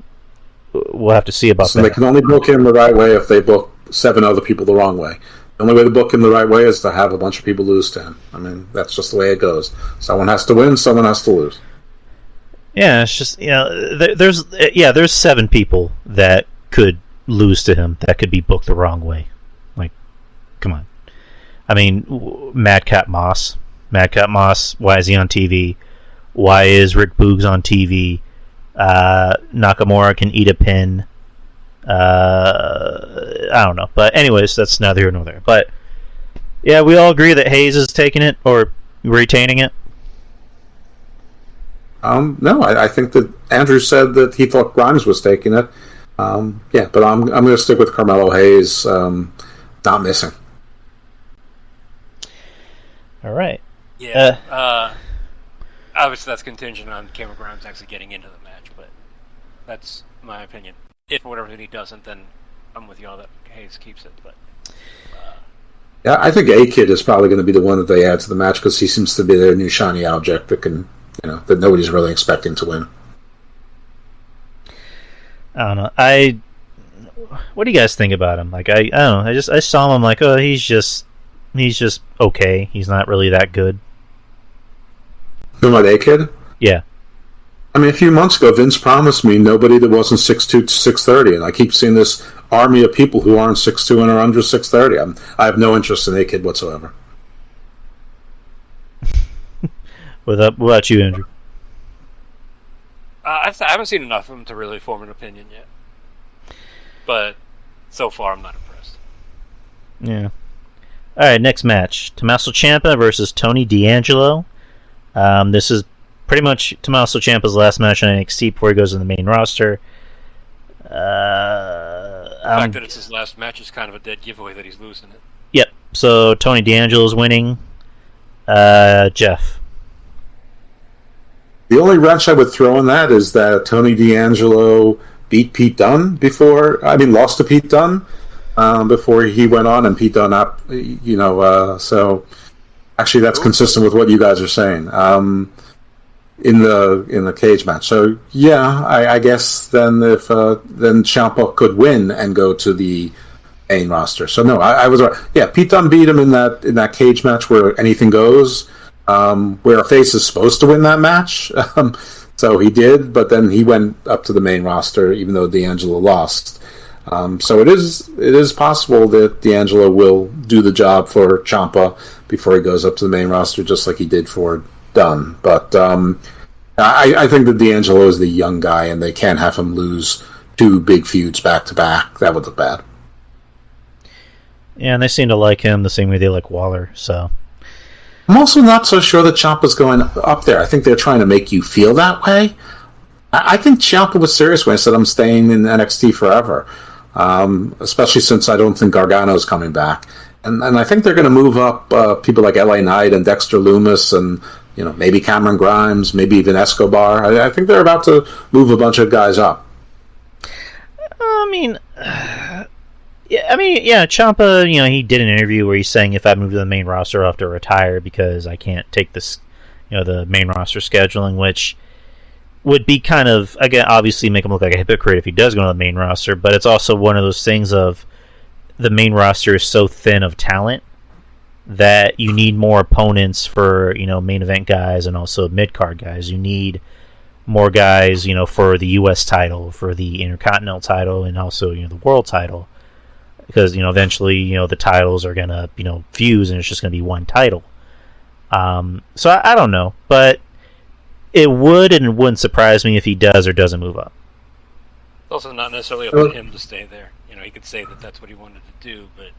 we'll have to see about that. They can only book him the right way if they book 7 other people the wrong way. The only way to book him the right way is to have a bunch of people lose to him. I mean, that's just the way it goes. Someone has to win, someone has to lose. Yeah, it's just there's 7 people that could lose to him that could be booked the wrong way. Like, come on. I mean, Madcap Moss. Why is he on TV? Why is Rick Boogs on TV? Nakamura can eat a pin. I don't know, but anyways, that's neither here nor there. But yeah, we all agree that Hayes is taking it or retaining it. No, I think that Andrew said that he thought Grimes was taking it. Yeah, but I'm going to stick with Carmelo Hayes not missing. All right. Yeah. Obviously, that's contingent on Cameron Grimes actually getting into the match, but that's my opinion. If for whatever reason he doesn't, then I'm with y'all that Hayes keeps it. But yeah, I think A-Kid is probably going to be the one that they add to the match because he seems to be their new shiny object that can, that nobody's really expecting to win. I don't know. What do you guys think about him? Like, I don't know. I saw him. I'm like, oh, he's just okay. He's not really that good. Talking about A-Kid? Yeah. I mean, a few months ago, Vince promised me nobody that wasn't 6'2" to 6'30", and I keep seeing this army of people who aren't 6'2" and are under 6'30". I have no interest in A-Kid whatsoever. What about you, Andrew? I haven't seen enough of him to really form an opinion yet. But so far, I'm not impressed. Yeah. All right, next match: Tommaso Ciampa versus Tony D'Angelo. This is pretty much Tommaso Ciampa's last match on NXT before he goes to the main roster. The fact that it's his last match is kind of a dead giveaway that he's losing it. Yep. So Tony D'Angelo's winning. Jeff. The only wrench I would throw in that is that Tony D'Angelo beat Pete Dunne lost to Pete Dunne before he went on, and Pete Dunne so actually that's consistent with what you guys are saying in the cage match. So yeah, I guess then if then Ciampa could win and go to the main roster. So no, I was right. Yeah, Pete Dunne beat him in that cage match where anything goes. Where a face is supposed to win that match. So he did, but then he went up to the main roster, even though D'Angelo lost. So it is possible that D'Angelo will do the job for Ciampa before he goes up to the main roster, just like he did for Dunne. But I think that D'Angelo is the young guy, and they can't have him lose 2 big feuds back to back. That would look bad. Yeah, and they seem to like him the same way they like Waller, so... I'm also not so sure that Ciampa's going up there. I think they're trying to make you feel that way. I think Ciampa was serious when I said I'm staying in NXT forever, especially since I don't think Gargano's coming back. And I think they're going to move up people like LA Knight and Dexter Lumis and maybe Cameron Grimes, maybe even Escobar. I think they're about to move a bunch of guys up. Ciampa, he did an interview where he's saying if I move to the main roster, I'll have to retire because I can't take this, the main roster scheduling, which would be kind of, again, obviously make him look like a hypocrite if he does go to the main roster, but it's also one of those things of the main roster is so thin of talent that you need more opponents for, main event guys and also mid-card guys. You need more guys, for the U.S. title, for the Intercontinental title, and also, the World title. Because, eventually, the titles are going to, fuse and it's just going to be one title. So I don't know, but it would and it wouldn't surprise me if he does or doesn't move up. It's also not necessarily up to him to stay there. He could say that that's what he wanted to do, but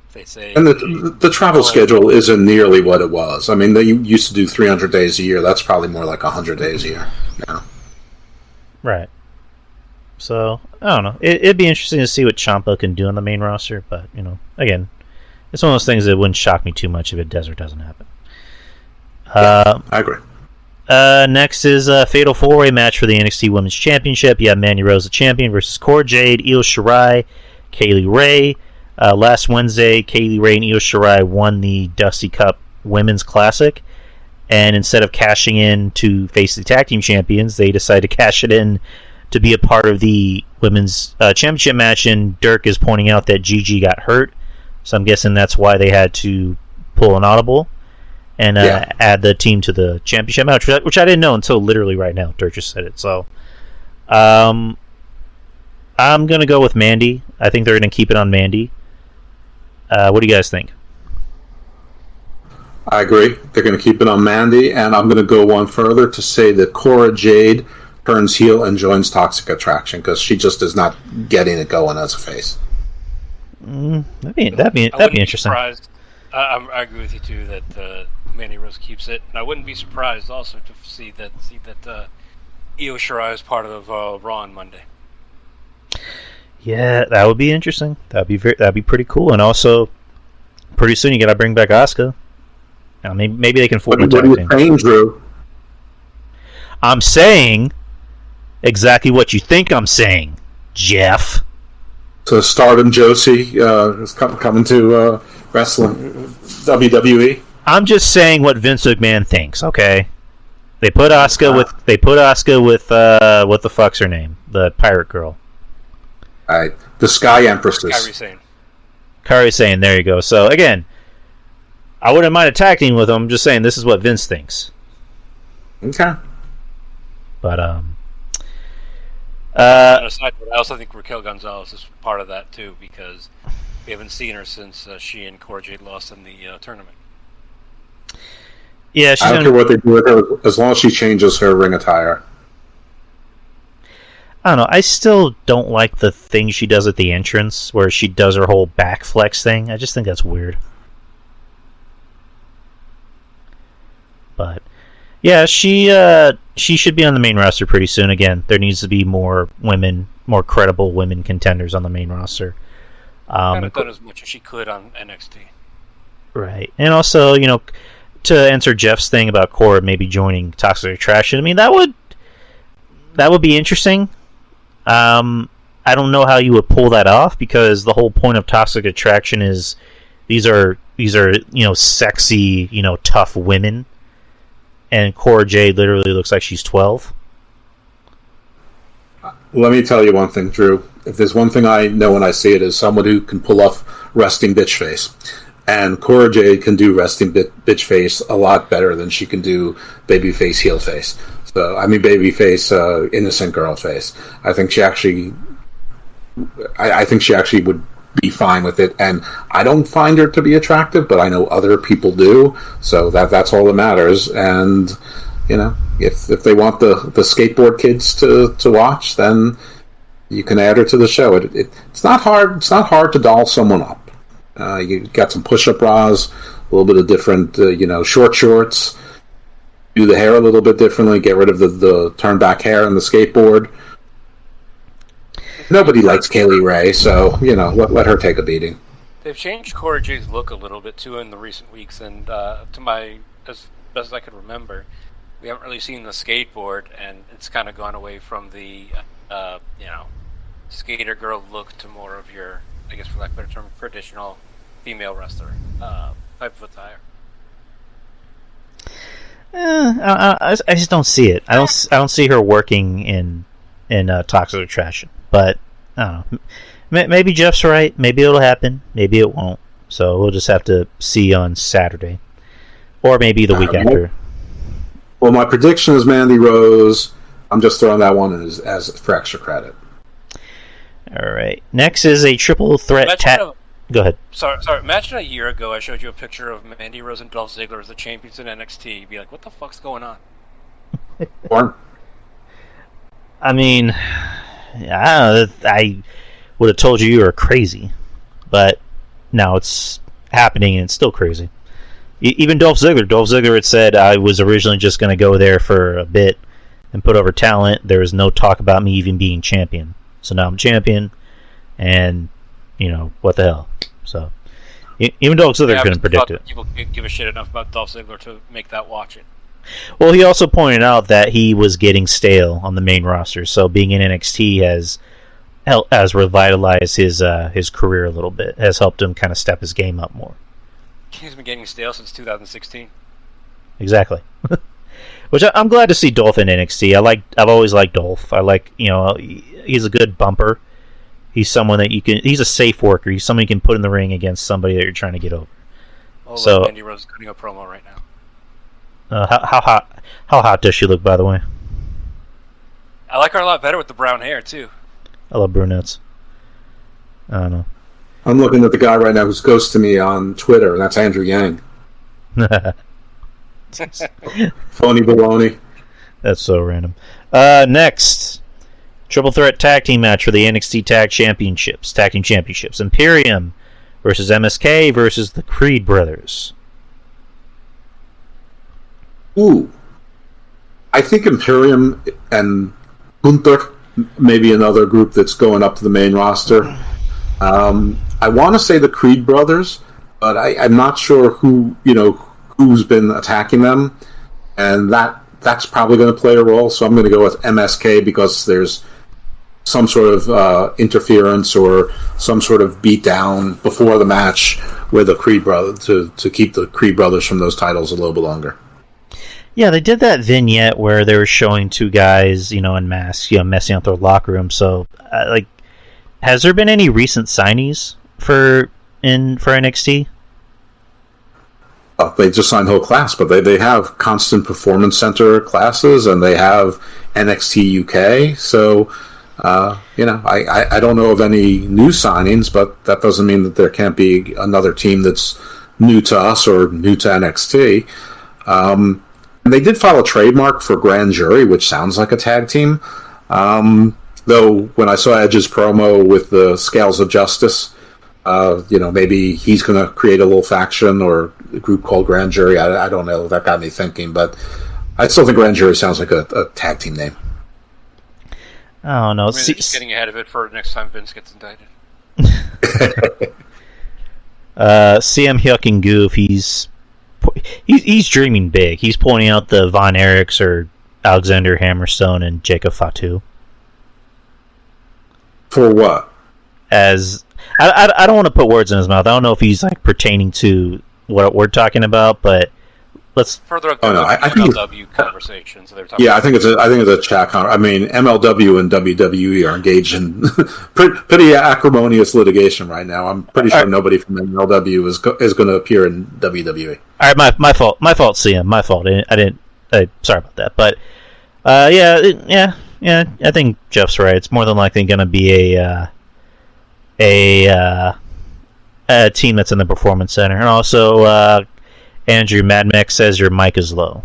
if they say... And the travel schedule isn't nearly what it was. I mean, they used to do 300 days a year. That's probably more like 100 days a year now. Right. So, I don't know. It'd be interesting to see what Ciampa can do on the main roster, but, again, it's one of those things that wouldn't shock me too much if it does or doesn't happen. I agree. Next is a Fatal 4-Way match for the NXT Women's Championship. You have Mandy Rose, the champion, versus Cora Jade, Io Shirai, Kaylee Ray. Last Wednesday, Kaylee Ray and Io Shirai won the Dusty Cup Women's Classic, and instead of cashing in to face the tag team champions, they decided to cash it in to be a part of the Women's Championship match, and Dirk is pointing out that Gigi got hurt, so I'm guessing that's why they had to pull an audible and add the team to the championship match, which I didn't know until literally right now. Dirk just said it. So I'm going to go with Mandy. I think they're going to keep it on Mandy. What do you guys think? I agree. They're going to keep it on Mandy, and I'm going to go one further to say that Cora Jade turns heel and joins Toxic Attraction because she just is not getting it going as a face. That'd be interesting. I agree with you too that Mandy Rose keeps it, and I wouldn't be surprised also to see that Io Shirai is part of Raw on Monday. Yeah, that would be interesting. That'd be pretty cool. And also, pretty soon you got to bring back Asuka. Now, maybe they can form a tag team. What are you saying, Drew? I'm saying exactly what you think I'm saying, Jeff. So Stardom Josie is coming to wrestling WWE. I'm just saying what Vince McMahon thinks. Okay, they put Asuka with what the fuck's her name? The pirate girl. All right, the Sky Empresses. Kairi Sane. There you go. So again, I wouldn't mind attacking with them. I'm just saying this is what Vince thinks. Okay. But I also think Raquel Gonzalez is part of that too, because we haven't seen her since she and Cora Jade lost in the tournament. Yeah, I don't care what they do with her, as long as she changes her ring attire. I don't know. I still don't like the thing she does at the entrance, where she does her whole back flex thing. I just think that's weird. But yeah, she should be on the main roster pretty soon. Again, there needs to be more credible women contenders on the main roster. Kind of done as much as she could on NXT. Right, and also, to answer Jeff's thing about Cora maybe joining Toxic Attraction, I mean that would be interesting. I don't know how you would pull that off, because the whole point of Toxic Attraction is these are sexy, tough women, and Cora Jade literally looks like she's 12. Let me tell you one thing, Drew. If there's one thing I know when I see it, is someone who can pull off resting bitch face. And Cora Jade can do resting bitch face a lot better than she can do baby face, heel face. So, I mean, baby face, innocent girl face. I think she actually would be fine with it. And I don't find her to be attractive, but I know other people do. So that's all that matters. And, if they want the skateboard kids to watch, then you can add her to the show. It's not hard. It's not hard to doll someone up. You got some push-up bras, a little bit of different, short shorts. do the hair a little bit differently, get rid of the turn back hair and the skateboard. Nobody likes Kaylee Ray, so let her take a beating. They've changed Cora Jade's look a little bit too in the recent weeks, and to my as best as I could remember, we haven't really seen the skateboard, and it's kind of gone away from the skater girl look to more of your, I guess for lack of a better term, traditional female wrestler type of attire. I just don't see it. I don't see her working in Toxic Attraction. But I don't know. Maybe Jeff's right. Maybe it'll happen. Maybe it won't. So we'll just have to see on Saturday, or maybe the week after. Well, my prediction is Mandy Rose. I'm just throwing that one as for extra credit. All right. Next is a triple threat Go ahead. Sorry. Imagine a year ago I showed you a picture of Mandy Rose and Dolph Ziggler as the champions in NXT. You'd be like, what the fuck's going on? I mean, I would have told you were crazy. But now it's happening and it's still crazy. Even Dolph Ziggler had said, I was originally just going to go there for a bit and put over talent. There was no talk about me even being champion. So now I'm champion, and what the hell? So even Dolph Ziggler couldn't predict it. People give a shit enough about Dolph Ziggler to make that watch it. Well, he also pointed out that he was getting stale on the main roster, so being in NXT has revitalized his career a little bit, has helped him kind of step his game up more. He's been getting stale since 2016. Exactly. Which I'm glad to see Dolph in NXT. I've always liked Dolph. I like, he's a good bumper. He's someone that he's a safe worker. He's someone you can put in the ring against somebody that you're trying to get over. So Mandy Rose is cutting a promo right now. How hot does she look, by the way? I like her a lot better with the brown hair too. I love brunettes. I don't know. I'm looking at the guy right now who's ghosting me on Twitter, and that's Andrew Yang. Phony baloney. That's so random. Next, triple threat tag team match for the NXT Tag Team Championships. Imperium versus MSK versus the Creed Brothers. Ooh. I think Imperium and Gunther, maybe another group that's going up to the main roster. I want to say the Creed Brothers, but I'm not sure who's been attacking them, and that's probably going to play a role. So I'm going to go with MSK because there's some sort of interference or some sort of beatdown before the match with the Creed Brothers to keep the Creed Brothers from those titles a little bit longer. Yeah, they did that vignette where they were showing two guys, in masks, messing up their locker room. So, has there been any recent signees for NXT? They just signed whole class, but they have constant performance center classes, and they have NXT UK. So, I don't know of any new signings, but that doesn't mean that there can't be another team that's new to us or new to NXT. And they did file a trademark for Grand Jury, which sounds like a tag team. Though when I saw Edge's promo with the Scales of Justice, maybe he's going to create a little faction or a group called Grand Jury. I don't know. That got me thinking, but I still think Grand Jury sounds like a tag team name. I don't know. Just getting ahead of it for next time Vince gets indicted. CM Huck and Goof, he's dreaming big. He's pointing out the Von Erichs or Alexander Hammerstone and Jacob Fatu. For what? As I don't want to put words in his mouth. I don't know if he's pertaining to what we're talking about, but let's further up the MLW conversation. So they're talking. Yeah, I think it's a chat. MLW and WWE are engaged in pretty acrimonious litigation right now. I'm pretty sure nobody from MLW is going to appear in WWE. All right, my fault, CM, my fault. I didn't. Sorry about that, but yeah. I think Jeff's right. It's more than likely going to be a team that's in the Performance Center, and also Andrew Madmex says your mic is low.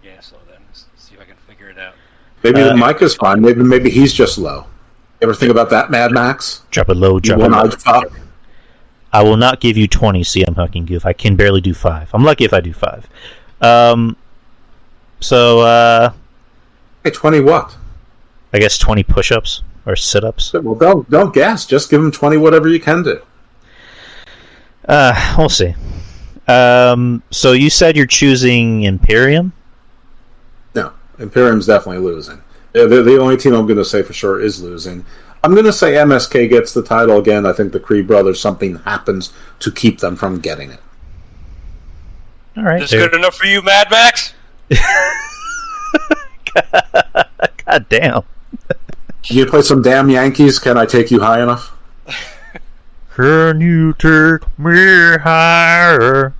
Yeah, so then let's see if I can figure it out. Maybe the mic is fine. Maybe he's just low. You ever think about that, Mad Max? Drop it low. Drop it low. I will not give you 20 CM Hucking Goof. I can barely do 5. I'm lucky if I do 5. So, Hey, 20 what? I guess 20 push-ups or sit-ups. Well, don't guess. Just give him 20 whatever you can do. We'll see. So you said you're choosing Imperium? No, Imperium's definitely losing. The only team I'm going to say for sure is losing. I'm going to say MSK gets the title again. I think the Creed brothers, something happens to keep them from getting it. All right. Is this good enough for you, Mad Max? God damn. Can you play some damn Yankees? Can I take you high enough? Can you take me higher?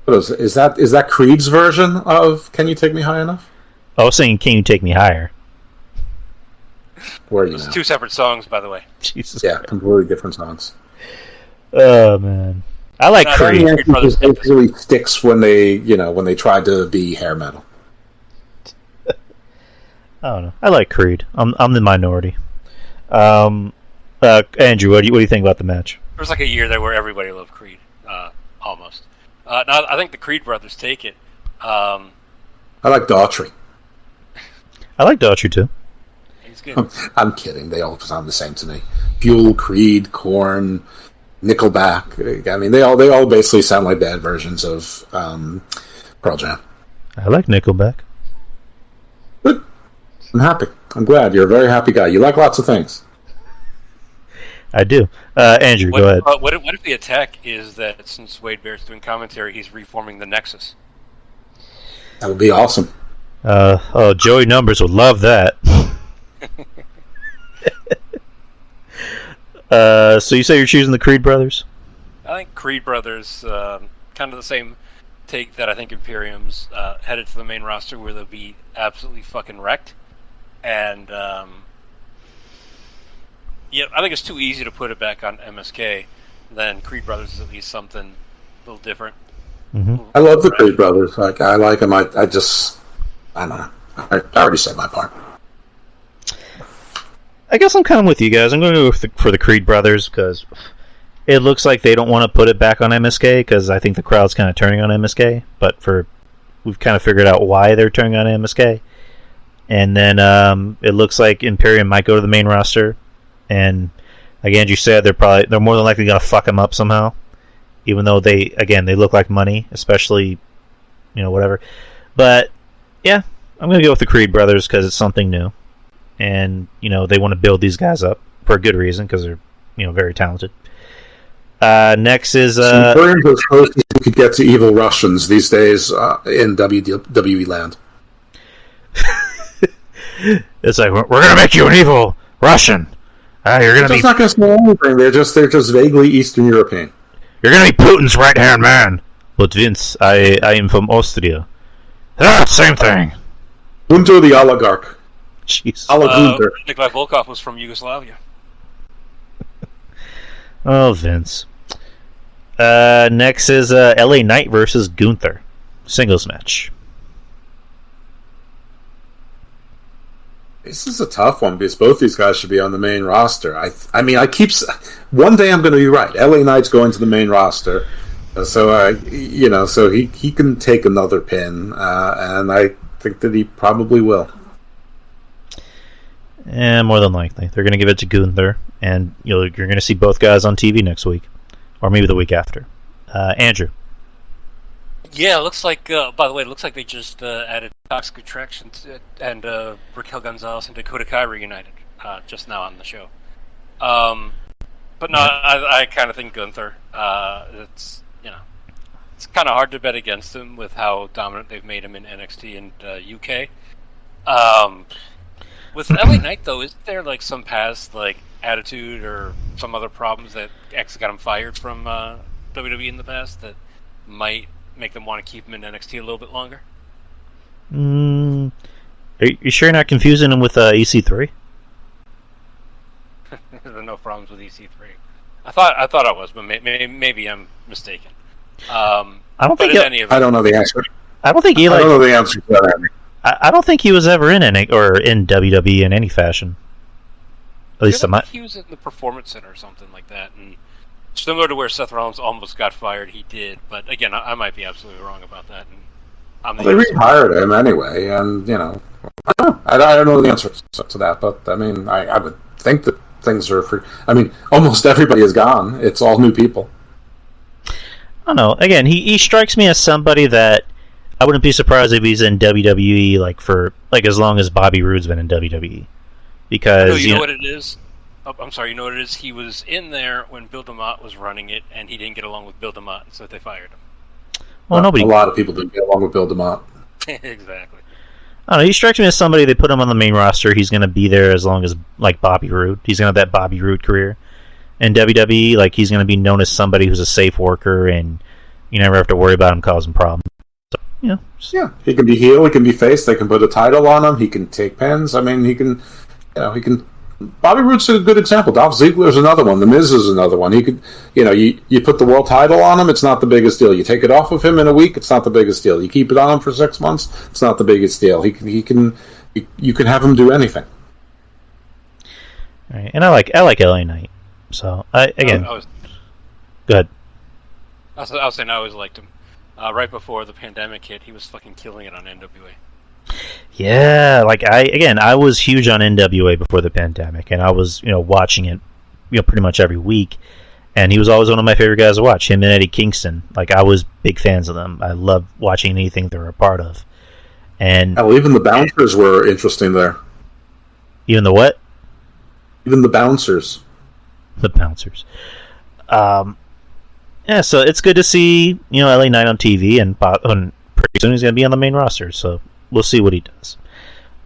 What is that Creed's version of Can You Take Me High Enough? I was saying, can you take me higher? Where are you It's now? two separate songs, by the way. Jesus. Yeah, completely different songs. Oh man, I like Not Creed. Creed brothers did this. Basically sticks when they try to be hair metal. I don't know. I like Creed. I'm the minority. Andrew, what do you think about the match? There was like a year there where everybody loved Creed, almost. Now I think the Creed brothers take it. I like Daughtry. I like Daughtry too. He's good. I'm kidding. They all sound the same to me. Fuel, Creed, Korn, Nickelback. I mean, they all basically sound like bad versions of Pearl Jam. I like Nickelback. Good. I'm happy. I'm glad. You're a very happy guy. You like lots of things. I do. Andrew, go ahead. What if the attack is that since Wade Barrett's doing commentary, he's reforming the Nexus? That would be awesome. Joey Numbers would love that. So you say you're choosing the Creed brothers? I think Creed brothers, kind of the same take that I think Imperium's headed to the main roster where they'll be absolutely fucking wrecked. And yeah, I think it's too easy to put it back on MSK. Then Creed brothers is at least something a little different. Mm-hmm. I love the Creed brothers. Like I like them. I don't know. I already said my part. I guess I'm kind of with you guys. I'm going to go for the Creed brothers because it looks like they don't want to put it back on MSK because I think the crowd's kind of turning on MSK. But we've kind of figured out why they're turning on MSK. And then it looks like Imperium might go to the main roster. And like Andrew said, they're more than likely going to fuck them up somehow. Even though they look like money, especially, whatever. But yeah, I'm going to go with the Creed brothers because it's something new. And, they want to build these guys up for a good reason because they're, very talented. Next is... Imperium's as close as you could get to evil Russians these days in WWE land. It's like, we're going to make you an evil Russian. You're going to be... not going to say anything. They're just vaguely Eastern European. You're going to be Putin's right-hand man. But Vince, I am from Austria. Same thing. Gunter the oligarch. Jesus. Gunter. Nikolai Volkov was from Yugoslavia. Oh, Vince. Next is LA Knight versus Gunther. Singles match. This is a tough one because both these guys should be on the main roster. I mean, one day I'm going to be right. LA Knight's going to the main roster, so so he can take another pin, and I think that he probably will. Yeah, more than likely. They're going to give it to Gunther, and you're going to see both guys on TV next week, or maybe the week after. Andrew. Yeah, it looks like, by the way, it looks like they just added Toxic Attraction and Raquel Gonzalez and Dakota Kai reunited just now on the show. But no, I kind of think Gunther. It's kind of hard to bet against him with how dominant they've made him in NXT and UK. With LA Knight, though, isn't there like some past attitude or some other problems that actually got him fired from WWE in the past that might make them want to keep him in NXT a little bit longer? Are you sure you're not confusing him with EC3? There are no problems with EC3. I thought I was, but maybe I'm mistaken. I don't think. I don't know the answer. I don't think Eli. I don't know the answer to that. I don't think he was ever in WWE in any fashion. At least he was in the Performance Center or something like that, and similar to where Seth Rollins almost got fired, he did. But again, I might be absolutely wrong about that. And I'm the They rehired him anyway, and I don't know the answer to that, but I mean, I would think that things are free. I mean, almost everybody is gone. It's all new people. I don't know. Again, he strikes me as somebody that I wouldn't be surprised if he's in WWE for as long as Bobby Roode's been in WWE, because you know what it is. Oh, I'm sorry. You know what it is. He was in there when Bill DeMott was running it, and he didn't get along with Bill DeMott, so they fired him. Well, nobody. A lot of people didn't get along with Bill DeMott. Exactly. I don't know. He strikes me as somebody, they put him on the main roster, he's going to be there as long as Bobby Roode. He's going to have that Bobby Roode career. In WWE, he's going to be known as somebody who's a safe worker, and you never have to worry about him causing problems. So, yeah, he can be heel, he can be face. They can put a title on him. He can take pins. I mean, he can. Bobby Roode's a good example. Dolph Ziggler's another one. The Miz is another one. He could, you put the world title on him, it's not the biggest deal. You take it off of him in a week, it's not the biggest deal. You keep it on him for 6 months, it's not the biggest deal. You can have him do anything. All right, and I like LA Knight. So go ahead. I was saying I always liked him. Right before the pandemic hit, he was fucking killing it on NWA. Yeah, I was huge on NWA before the pandemic, and I was watching it pretty much every week, and he was always one of my favorite guys to watch. Him and Eddie Kingston, I was big fans of them. I loved watching anything they were a part of. And even the bouncers were interesting there. Even the what? Even the bouncers. The bouncers. Yeah, so it's good to see LA Knight on TV, and pretty soon he's going to be on the main roster. So we'll see what he does.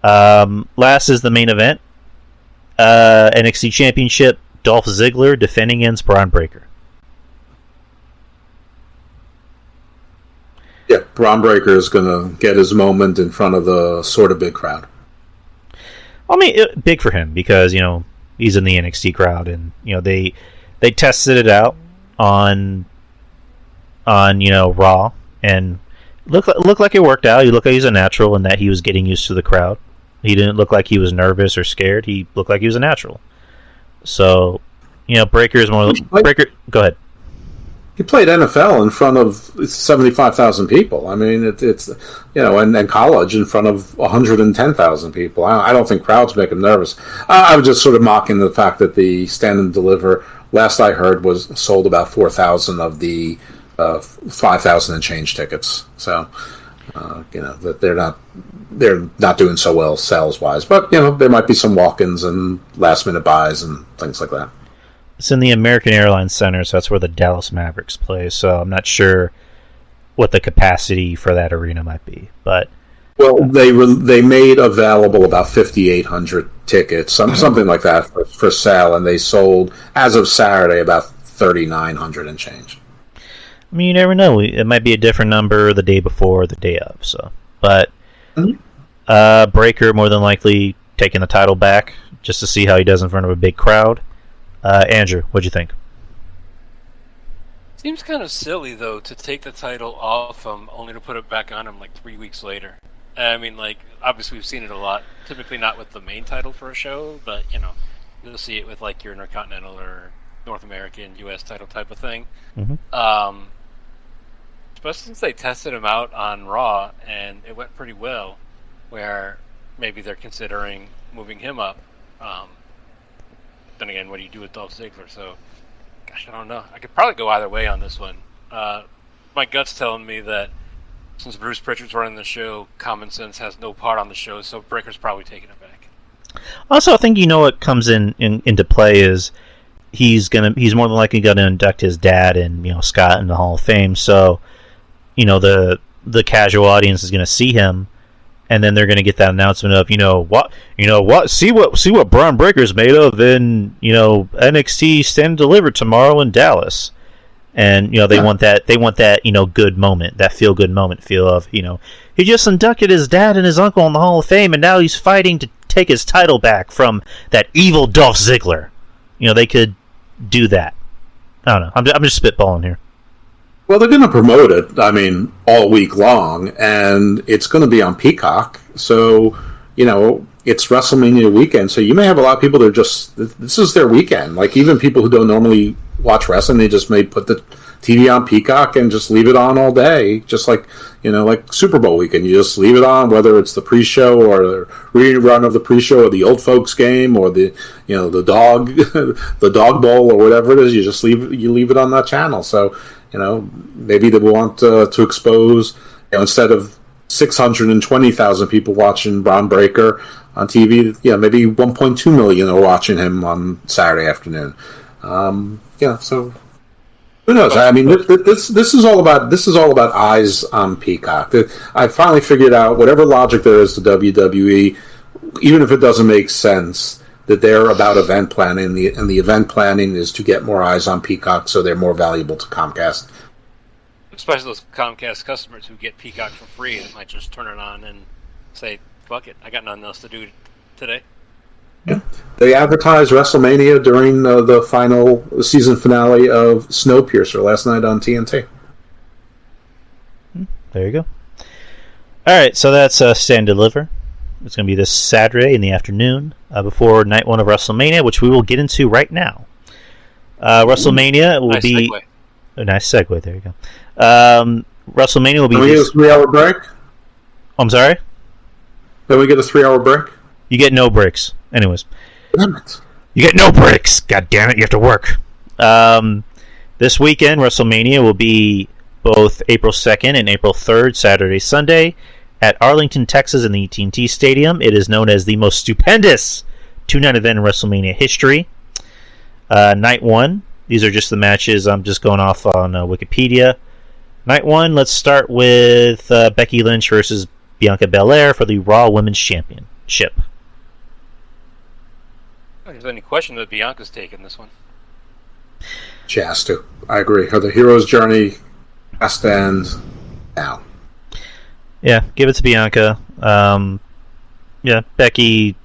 Last is the main event. NXT Championship, Dolph Ziggler defending against Braun Breaker. Yeah, Braun Breaker is going to get his moment in front of the sort of big crowd. I mean, big for him because, he's in the NXT crowd, and, they tested it out on Raw, and looked like it worked out. He looked like he's a natural in that he was getting used to the crowd. He didn't look like he was nervous or scared. He looked like he was a natural. So, Breaker is more... Breaker, go ahead. He played NFL in front of 75,000 people. I mean, it's and college in front of 110,000 people. I don't think crowds make him nervous. I was just sort of mocking the fact that the Stand and Deliver, last I heard, was sold about 4,000 of the 5,000 and change tickets. So, that they're not doing so well sales wise. But there might be some walk-ins and last minute buys and things like that. It's in the American Airlines Center, so that's where the Dallas Mavericks play. So I'm not sure what the capacity for that arena might be, but they made available about 5,800 tickets, something like that for sale, and they sold as of Saturday about 3,900 and change. I mean, you never know. It might be a different number the day before or the day of. So, but Breaker more than likely taking the title back just to see how he does in front of a big crowd. Andrew, what'd you think? Seems kind of silly, though, to take the title off him only to put it back on him 3 weeks later. I mean, obviously we've seen it a lot. Typically not with the main title for a show, but, you'll see it with, your Intercontinental or North American, U.S. title type of thing. Mm-hmm. Especially since they tested him out on Raw, and it went pretty well, where maybe they're considering moving him up. Then again, what do you do with Dolph Ziggler? So, gosh, I don't know. I could probably go either way on this one. My gut's telling me that since Bruce Pritchard's running the show, common sense has no part on the show, so Breaker's probably taking it back. Also, I think what comes into play is he's more than likely going to induct his dad and Scott in the Hall of Fame. So, the casual audience is going to see him. And then they're going to get that announcement of, see what Braun Breaker's made of in, NXT Stand and Deliver tomorrow in Dallas. And, they want that, good moment, that feel-good moment feel of, he just inducted his dad and his uncle in the Hall of Fame, and now he's fighting to take his title back from that evil Dolph Ziggler. They could do that. I don't know. I'm just spitballing here. Well, they're going to promote it, all week long, and it's going to be on Peacock. So, it's WrestleMania weekend, so you may have a lot of people that are this is their weekend. Even people who don't normally watch wrestling, they just may put the TV on Peacock and just leave it on all day, just like like Super Bowl weekend. You just leave it on, whether it's the pre-show or the rerun of the pre-show or the old folks game or the the dog the dog bowl or whatever it is. You just leave it on that channel. So maybe they want to expose instead of 620,000 people watching Braun Breaker on TV, maybe 1.2 million are watching him on Saturday afternoon. So who knows? I mean, this is all about eyes on Peacock. I finally figured out whatever logic there is to WWE, even if it doesn't make sense, that they're about event planning, and the event planning is to get more eyes on Peacock, so they're more valuable to Comcast. Especially those Comcast customers who get Peacock for free and might just turn it on and say, fuck it, I got nothing else to do today. Yeah. They advertised WrestleMania during the final season finale of Snowpiercer last night on TNT. There you go. Alright, so that's Stand Deliver. It's going to be this Saturday in the afternoon before night one of WrestleMania, which we will get into right now. WrestleMania will be... Segue. A nice segue, there you go. WrestleMania will be... Can we get a 3-hour break? I'm sorry? Can we get a 3-hour break? You get no breaks. Anyways. Damn it. You get no breaks! God damn it, you have to work. This weekend, WrestleMania will be both April 2nd and April 3rd, Saturday, Sunday, at Arlington, Texas in the AT&T Stadium. It is known as the most stupendous two-night event in WrestleMania history. Night 1. These are just the matches. I'm just going off on Wikipedia. Night 1, let's start with Becky Lynch versus Bianca Belair for the Raw Women's Championship. If there's any question that Bianca's taking this one. She has to. I agree. The hero's journey has to end now. Yeah, give it to Bianca. Becky...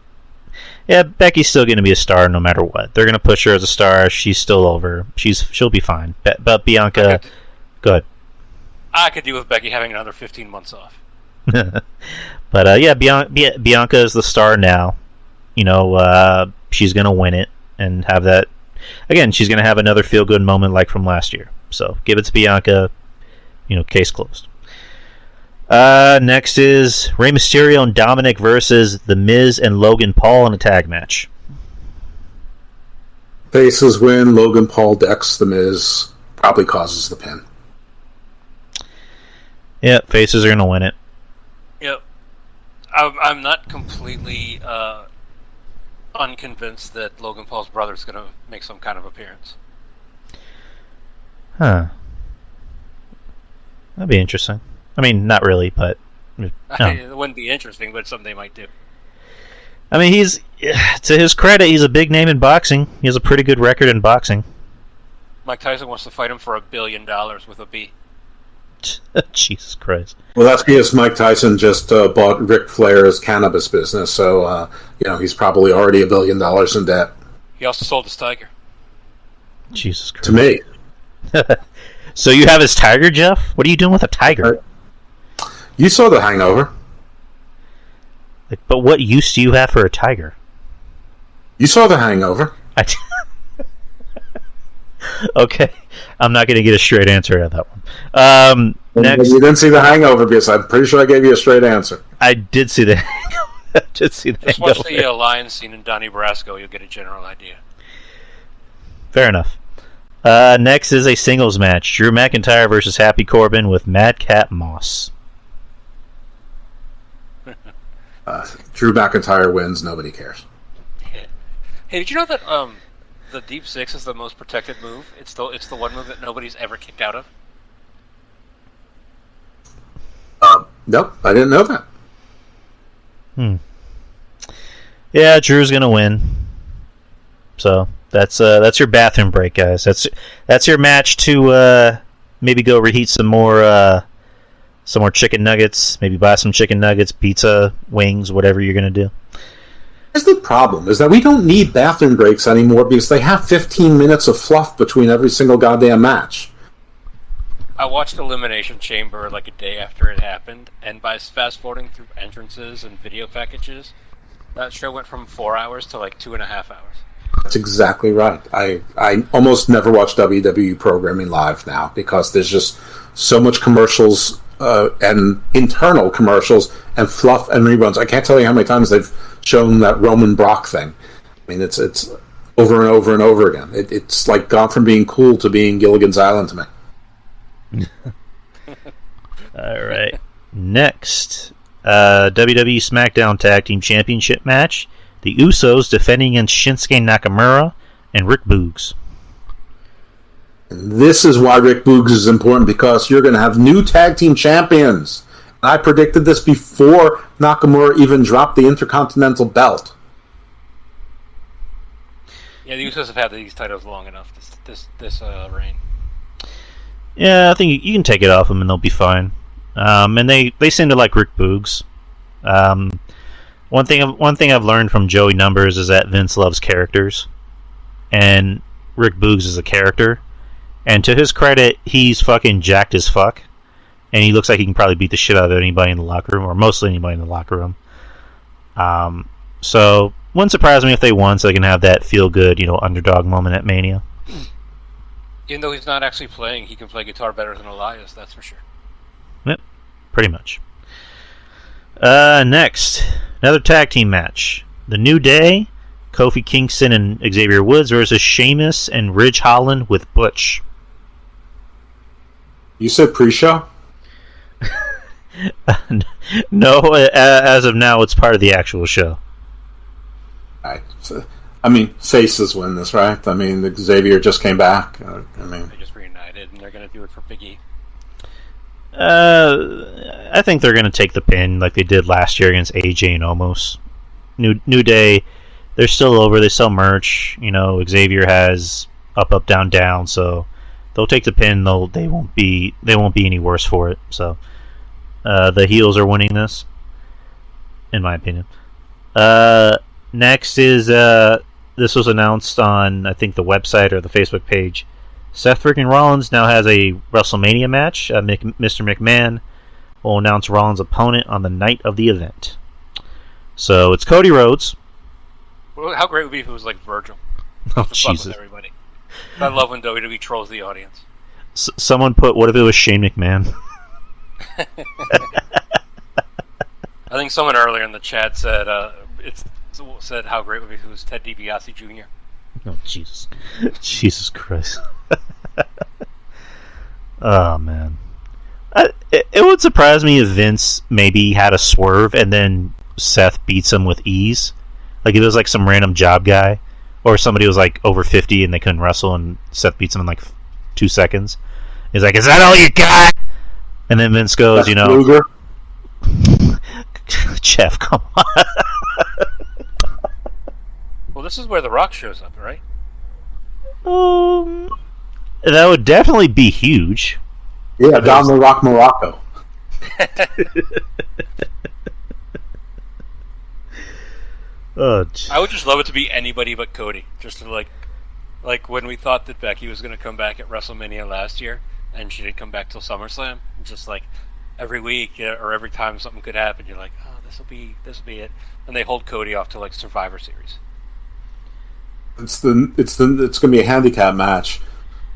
Yeah, Becky's still going to be a star no matter what. They're going to push her as a star. She's still over. She'll be fine. But Bianca, good. I could deal with Becky having another 15 months off. But Bianca is the star now. She's going to win it and have that. Again, she's going to have another feel-good moment like from last year. So give it to Bianca. Case closed. Next is Rey Mysterio and Dominic versus The Miz and Logan Paul in a tag match. Faces win. Logan Paul decks The Miz. Probably causes the pin. Yeah, faces are going to win it. Yep. I'm not completely unconvinced that Logan Paul's brother is going to make some kind of appearance. Huh. That'd be interesting. I mean, not really, but... No. It wouldn't be interesting, but it's something they might do. I mean, to his credit, he's a big name in boxing. He has a pretty good record in boxing. Mike Tyson wants to fight him for $1 billion with a B. Jesus Christ. Well, that's because Mike Tyson just bought Ric Flair's cannabis business, so, he's probably already $1 billion in debt. He also sold his tiger. Jesus Christ. To me. So you have his tiger, Jeff? What are you doing with a tiger? You saw The Hangover. But what use do you have for a tiger? You saw The Hangover. Okay. I'm not going to get a straight answer out of that one. Next. You didn't see The Hangover because I'm pretty sure I gave you a straight answer. I did see The Hangover. Just watch the lion scene in Donnie Brasco. You'll get a general idea. Fair enough. Next is a singles match. Drew McIntyre versus Happy Corbin with Madcap Moss. Drew McIntyre wins. Nobody cares. Hey, did you know that the Deep Six is the most protected move? It's the one move that nobody's ever kicked out of. Nope, I didn't know that. Yeah, Drew's gonna win. So that's your bathroom break, guys. That's your match to maybe go reheat some more chicken nuggets. Maybe buy some chicken nuggets, pizza, wings, whatever you're gonna do. Here's the problem: is that we don't need bathroom breaks anymore because they have 15 minutes of fluff between every single goddamn match. I watched Elimination Chamber like a day after it happened, and by fast-forwarding through entrances and video packages, that show went from 4 hours to like 2.5 hours. That's exactly right. I almost never watch WWE programming live now because there's just so much commercials and internal commercials and fluff and reruns. I can't tell you how many times they've shown that Roman Brock thing. I mean, it's over and over and over again. It's like gone from being cool to being Gilligan's Island to me. All right. Next, WWE SmackDown Tag Team Championship match. The Usos defending against Shinsuke Nakamura and Rick Boogs. And this is why Rick Boogs is important, because you're going to have new tag team champions. And I predicted this before Nakamura even dropped the Intercontinental belt. Yeah, the Usos have had these titles long enough this reign. Yeah, I think you can take it off them and they'll be fine. And they seem to like Rick Boogs. One thing I've learned from Joey Numbers is that Vince loves characters, and Rick Boogs is a character. And to his credit, he's fucking jacked as fuck, and he looks like he can probably beat the shit out of anybody in the locker room, or mostly anybody in the locker room. So wouldn't surprise me if they won, so they can have that feel good, underdog moment at Mania. Even though he's not actually playing, he can play guitar better than Elias. That's for sure. Yep, pretty much. Next, another tag team match. The New Day, Kofi Kingston and Xavier Woods versus Sheamus and Ridge Holland with Butch. You said pre-show? No, as of now, it's part of the actual show. I mean, faces win this, right? I mean, Xavier just came back. They just reunited, and they're going to do it for Big E. I think they're going to take the pin like they did last year against AJ and Omos. New Day, they're still over. They sell merch. Xavier has up, down, down. So they'll take the pin. They won't be any worse for it. So the heels are winning this, in my opinion. Next is this was announced on, I think, the website or the Facebook page. Seth freaking Rollins now has a WrestleMania match. Mr. McMahon will announce Rollins' opponent on the night of the event. So it's Cody Rhodes. Well, how great would it be if it was like Virgil? Oh, Jesus. With everybody. I love when WWE trolls the audience. Someone put, what if it was Shane McMahon? I think someone earlier in the chat said said how great it would be if it was Ted DiBiase Jr. Oh, Jesus. Jesus Christ. Oh, man. It would surprise me if Vince maybe had a swerve and then Seth beats him with ease. Like if it was like some random job guy, or somebody was like over 50 and they couldn't wrestle and Seth beats him in like 2 seconds. He's like, "Is that all you got?" And then Vince goes, Luger. Jeff, come on. Well, this is where The Rock shows up, right? That would definitely be huge. Yeah, Don the Rock Morocco. I would just love it to be anybody but Cody. Just to like when we thought that Becky was going to come back at WrestleMania last year, and she didn't come back till SummerSlam. Just like every week or every time something could happen, you're like, oh, this will be it, and they hold Cody off to like Survivor Series. It's going to be a handicap match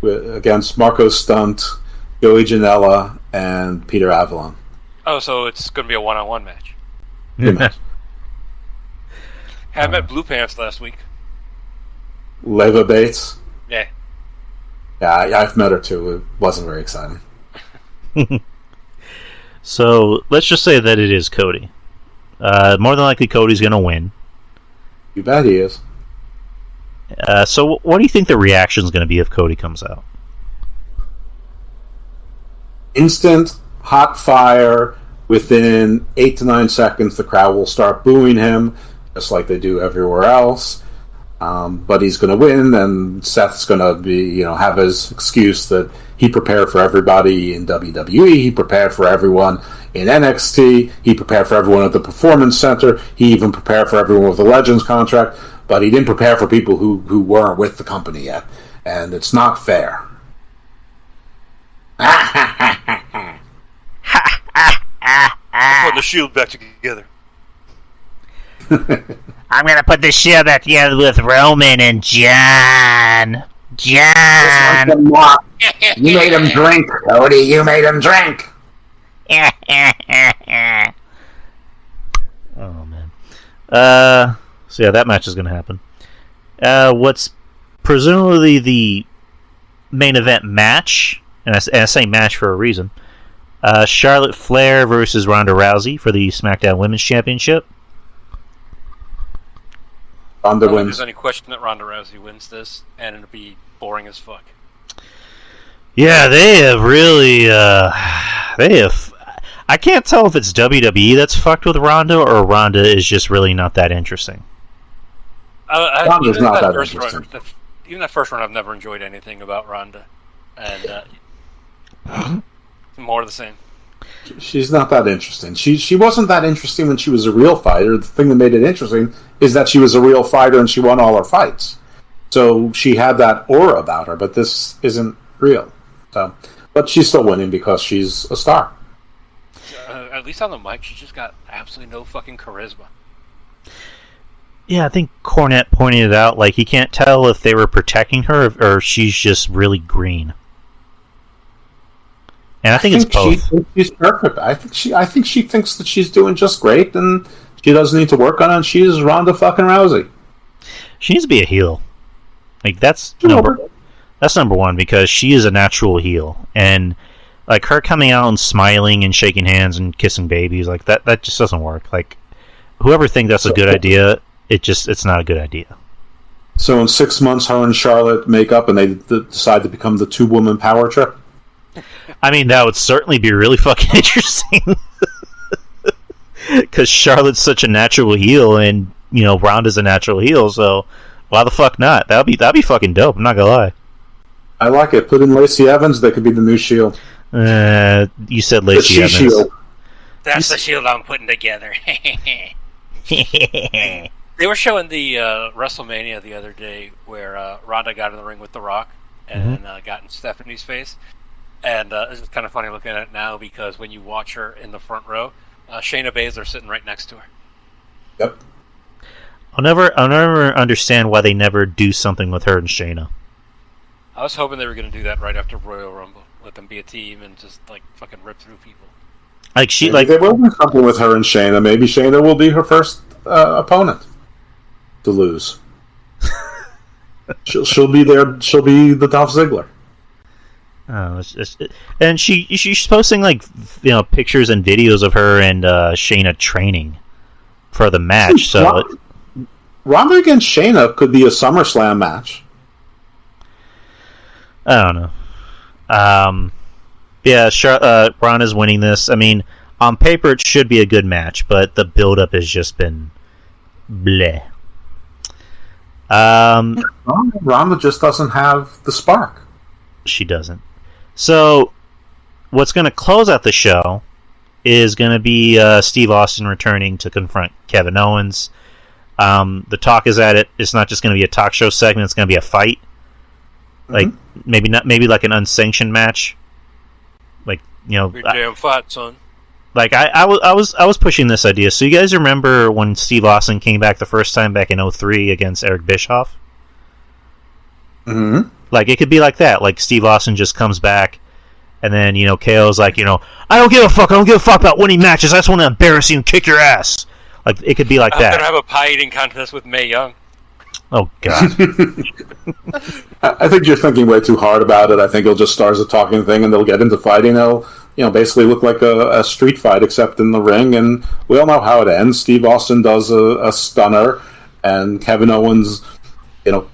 against Marco Stunt, Joey Janela, and Peter Avalon. Oh, so it's going to be a one-on-one match. Yeah. I met Blue Pants last week. Leva Bates. Yeah. Yeah, I've met her too. It wasn't very exciting. So let's just say that it is Cody. More than likely, Cody's going to win. You bet he is. So what do you think the reaction is going to be if Cody comes out? Instant hot fire. Within 8 to 9 seconds, the crowd will start booing him, just like they do everywhere else. But he's going to win, and Seth's going to be, have his excuse that he prepared for everybody in WWE. He prepared for everyone in NXT. He prepared for everyone at the Performance Center. He even prepared for everyone with the Legends contract. But he didn't prepare for people who weren't with the company yet. And it's not fair. Put the Shield back together. I'm gonna put the shield back together with Roman and John. John. You made him drink, Cody. You made him drink. Oh man. So yeah, that match is gonna happen. What's presumably the main event match, and I say match for a reason. Charlotte Flair versus Ronda Rousey for the SmackDown Women's Championship. Ronda I don't think wins. there's any question that Ronda Rousey wins this, and it'll be boring as fuck. Yeah, they have really. They have. I can't tell if it's WWE that's fucked with Ronda or Ronda is just really not that interesting. Ronda's Even not that that first interesting. run, even that first run, I've never enjoyed anything about Ronda, and more of the same. She's not that interesting. She wasn't that interesting when she was a real fighter. The thing that made it interesting is that she was a real fighter and she won all her fights. So she had that aura about her, but this isn't real. So, but she's still winning because she's a star. At least on the mic, she's just got absolutely no fucking charisma. Yeah, I think Cornette pointed it out. Like, he can't tell if they were protecting her or she's just really green. And I think it's both. She thinks she's perfect. I think she thinks that she's doing just great, and she doesn't need to work on it. And she's Ronda fucking Rousey. She needs to be a heel. Like, that's number one, because she is a natural heel. And like her coming out and smiling and shaking hands and kissing babies, like that just doesn't work. Like, whoever thinks that's a good idea, it's not a good idea. So in 6 months, her and Charlotte make up, and they decide to become the two-woman power trip. I mean, that would certainly be really fucking interesting. Because Charlotte's such a natural heel, and Ronda's a natural heel, so why the fuck not? That'd be fucking dope. I'm not gonna lie. I like it. Put in Lacey Evans; they could be the new Shield. You said Lacey Evans. Shield. That's the Shield I'm putting together. They were showing the WrestleMania the other day where Ronda got in the ring with The Rock and got in Stephanie's face. And this is kind of funny looking at it now because when you watch her in the front row, Shayna Baszler sitting right next to her. Yep. I'll never understand why they never do something with her and Shayna. I was hoping they were going to do that right after Royal Rumble. Let them be a team and just like fucking rip through people. Like Maybe they will do something with her and Shayna. Maybe Shayna will be her first opponent to lose. she'll be there. She'll be the Dolph Ziggler. Oh, and she's posting like pictures and videos of her and Shayna training for the match. So Ronda against Shayna could be a SummerSlam match. I don't know. Yeah, Ronda's winning this. I mean, on paper it should be a good match, but the build-up has just been bleh. Ronda just doesn't have the spark. She doesn't. So, what's going to close out the show is going to be Steve Austin returning to confront Kevin Owens. The talk is at it. It's not just going to be a talk show segment. It's going to be a fight. Like maybe like an unsanctioned match. Like Your damn fight, son. Like I was pushing this idea. So you guys remember when Steve Austin came back the first time back in 2003 against Eric Bischoff? Mm-hmm. Like, it could be like that. Like, Steve Austin just comes back, and then, KO's like, I don't give a fuck. I don't give a fuck about winning matches. I just want to embarrass you and kick your ass. Like, it could be like that. I'm going to have a pie eating contest with Mae Young. Oh, God. I think you're thinking way too hard about it. I think he'll just start as a talking thing, and they'll get into fighting. They'll, basically look like a street fight, except in the ring. And we all know how it ends. Steve Austin does a stunner, and Kevin Owens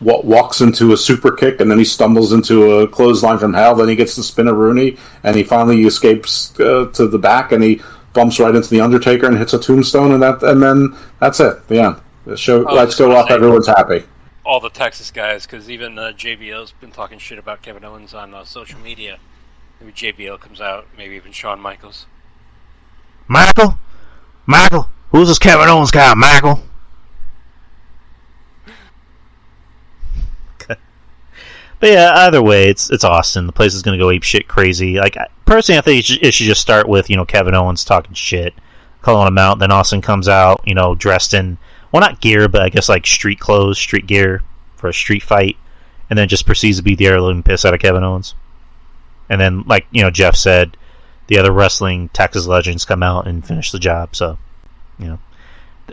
walks into a super kick, and then he stumbles into a clothesline from hell. Then he gets the spin-a-rooney, and he finally escapes to the back, and he bumps right into the Undertaker and hits a tombstone, and then that's it. Yeah, the show lights go off. Everyone's happy. All the Texas guys, because even JBL's been talking shit about Kevin Owens on social media. Maybe JBL comes out, maybe even Shawn Michaels. Michael, who's this Kevin Owens guy, Michael? But yeah, either way, it's Austin. The place is going to go ape shit crazy. Like, personally, I think it should just start with Kevin Owens talking shit, calling him out. Then Austin comes out, dressed in well, not gear, but I guess like street clothes, street gear for a street fight, and then just proceeds to beat the living piss out of Kevin Owens. And then, like Jeff said, the other wrestling Texas legends come out and finish the job. So,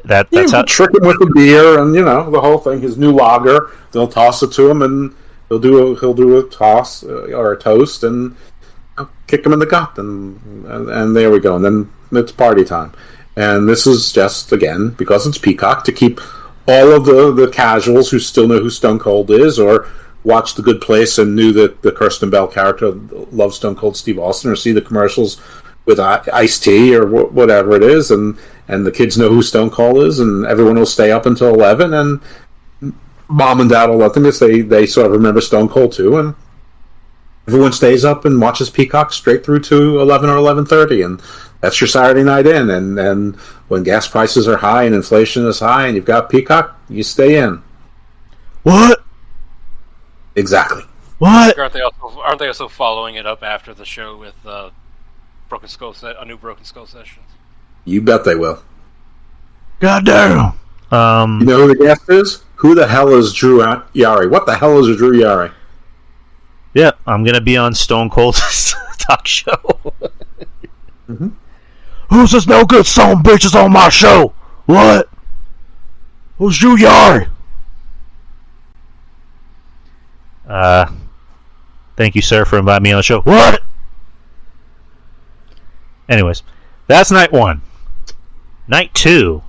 that's how trick him with the beer and the whole thing. His new lager, they'll toss it to him and he'll do a toss or a toast and kick him in the gut and there we go. And then it's party time. And this is just, again, because it's Peacock, to keep all of the casuals who still know who Stone Cold is or watched The Good Place and knew that the Kirsten Bell character loved Stone Cold Steve Austin, or see the commercials with Ice-T or whatever it is, and the kids know who Stone Cold is, and everyone will stay up until 11, and Mom and Dad will let them, because they sort of remember Stone Cold too, and everyone stays up and watches Peacock straight through to 11 or 11:30, and that's your Saturday night in. And when gas prices are high and inflation is high and you've got Peacock, you stay in. What? Exactly. What? Aren't they also following it up after the show with a new Broken Skull session? You bet they will. Goddamn. You know who the guest is? Who the hell is Drew Yari? What the hell is a Drew Yari? Yeah, I'm gonna be on Stone Cold's talk show. Mm-hmm. Who's this no good son of a bitches on my show? What? Who's Drew Yari? Thank you, sir, for inviting me on the show. What? Anyways, that's night 1. Night 2.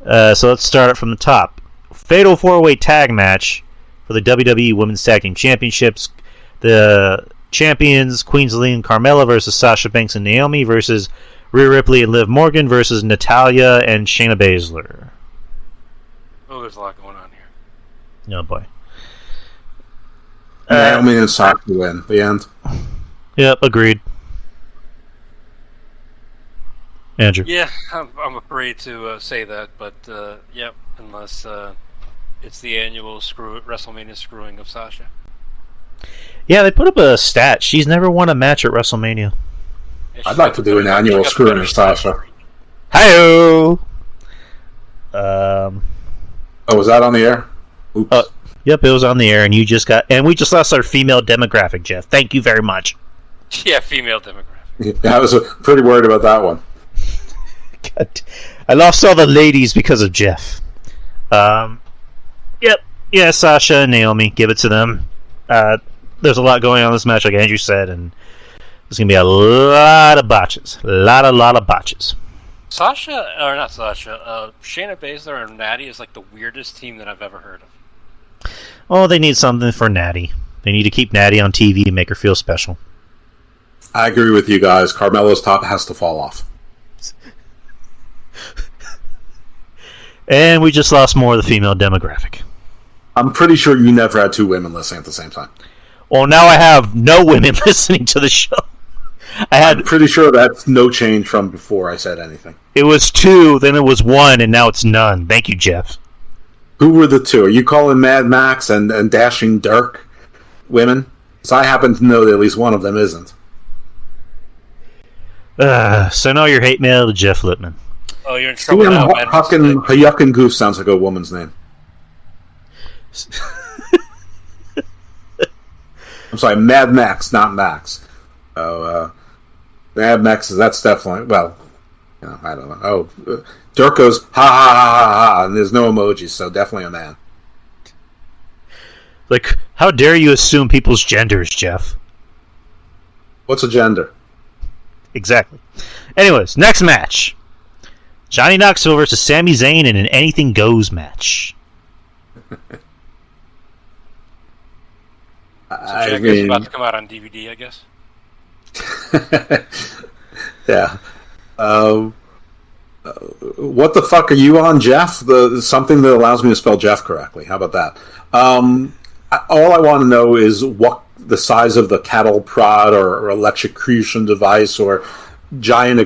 So let's start it from the top. Fatal 4-way tag match for the WWE Women's Tag Team Championships. The champions, Queen Zelina and Carmella versus Sasha Banks and Naomi versus Rhea Ripley and Liv Morgan versus Natalya and Shayna Baszler. Oh, there's a lot going on here. Oh, boy. Naomi and Sasha win. The end. Yep, agreed. Andrew. Yeah, I'm afraid to say that, but yep, unless it's the annual WrestleMania screwing of Sasha. Yeah, they put up a stat. She's never won a match at WrestleMania. Yeah, I'd like to do an annual screwing of Sasha. Hi-oh! Oh, was that on the air? Oops. Yep, it was on the air, and we just lost our female demographic, Jeff. Thank you very much. Yeah, female demographic. Yeah, I was pretty worried about that one. God, I lost all the ladies because of Jeff. Yep, yeah, Sasha and Naomi, give it to them. There's a lot going on in this match, like Andrew said, and there's going to be a lot of botches. A lot of botches. Shayna Baszler and Natty is like the weirdest team that I've ever heard of. Oh, they need something for Natty. They need to keep Natty on TV and make her feel special. I agree with you guys. Carmella's top has to fall off. And we just lost more of the female demographic. I'm pretty sure you never had two women listening at the same time. Well, now I have no women listening to the show. I'm pretty sure that's no change from before I said anything. It was 2, then it was 1, and now it's none. Thank you, Jeff. Who were the 2? Are you calling Mad Max and Dashing Dirk women? Because I happen to know that at least one of them isn't. So now your hate mail to Jeff Lippman. Oh, you're in trouble now, man. Hayukin Goof sounds like a woman's name. I'm sorry, Mad Max, not Max. Oh, Mad Max, that's definitely, well, I don't know. Oh, Dirk goes, ha ha ha ha ha, and there's no emojis, so definitely a man. Like, how dare you assume people's genders, Jeff? What's a gender? Exactly. Anyways, next match. Johnny Knoxville versus Sami Zayn in an Anything Goes match. It's about to come out on DVD, I guess. Yeah. What the fuck are you on, Jeff? Something that allows me to spell Jeff correctly. How about that? All I want to know is what the size of the cattle prod or electrocution device or giant,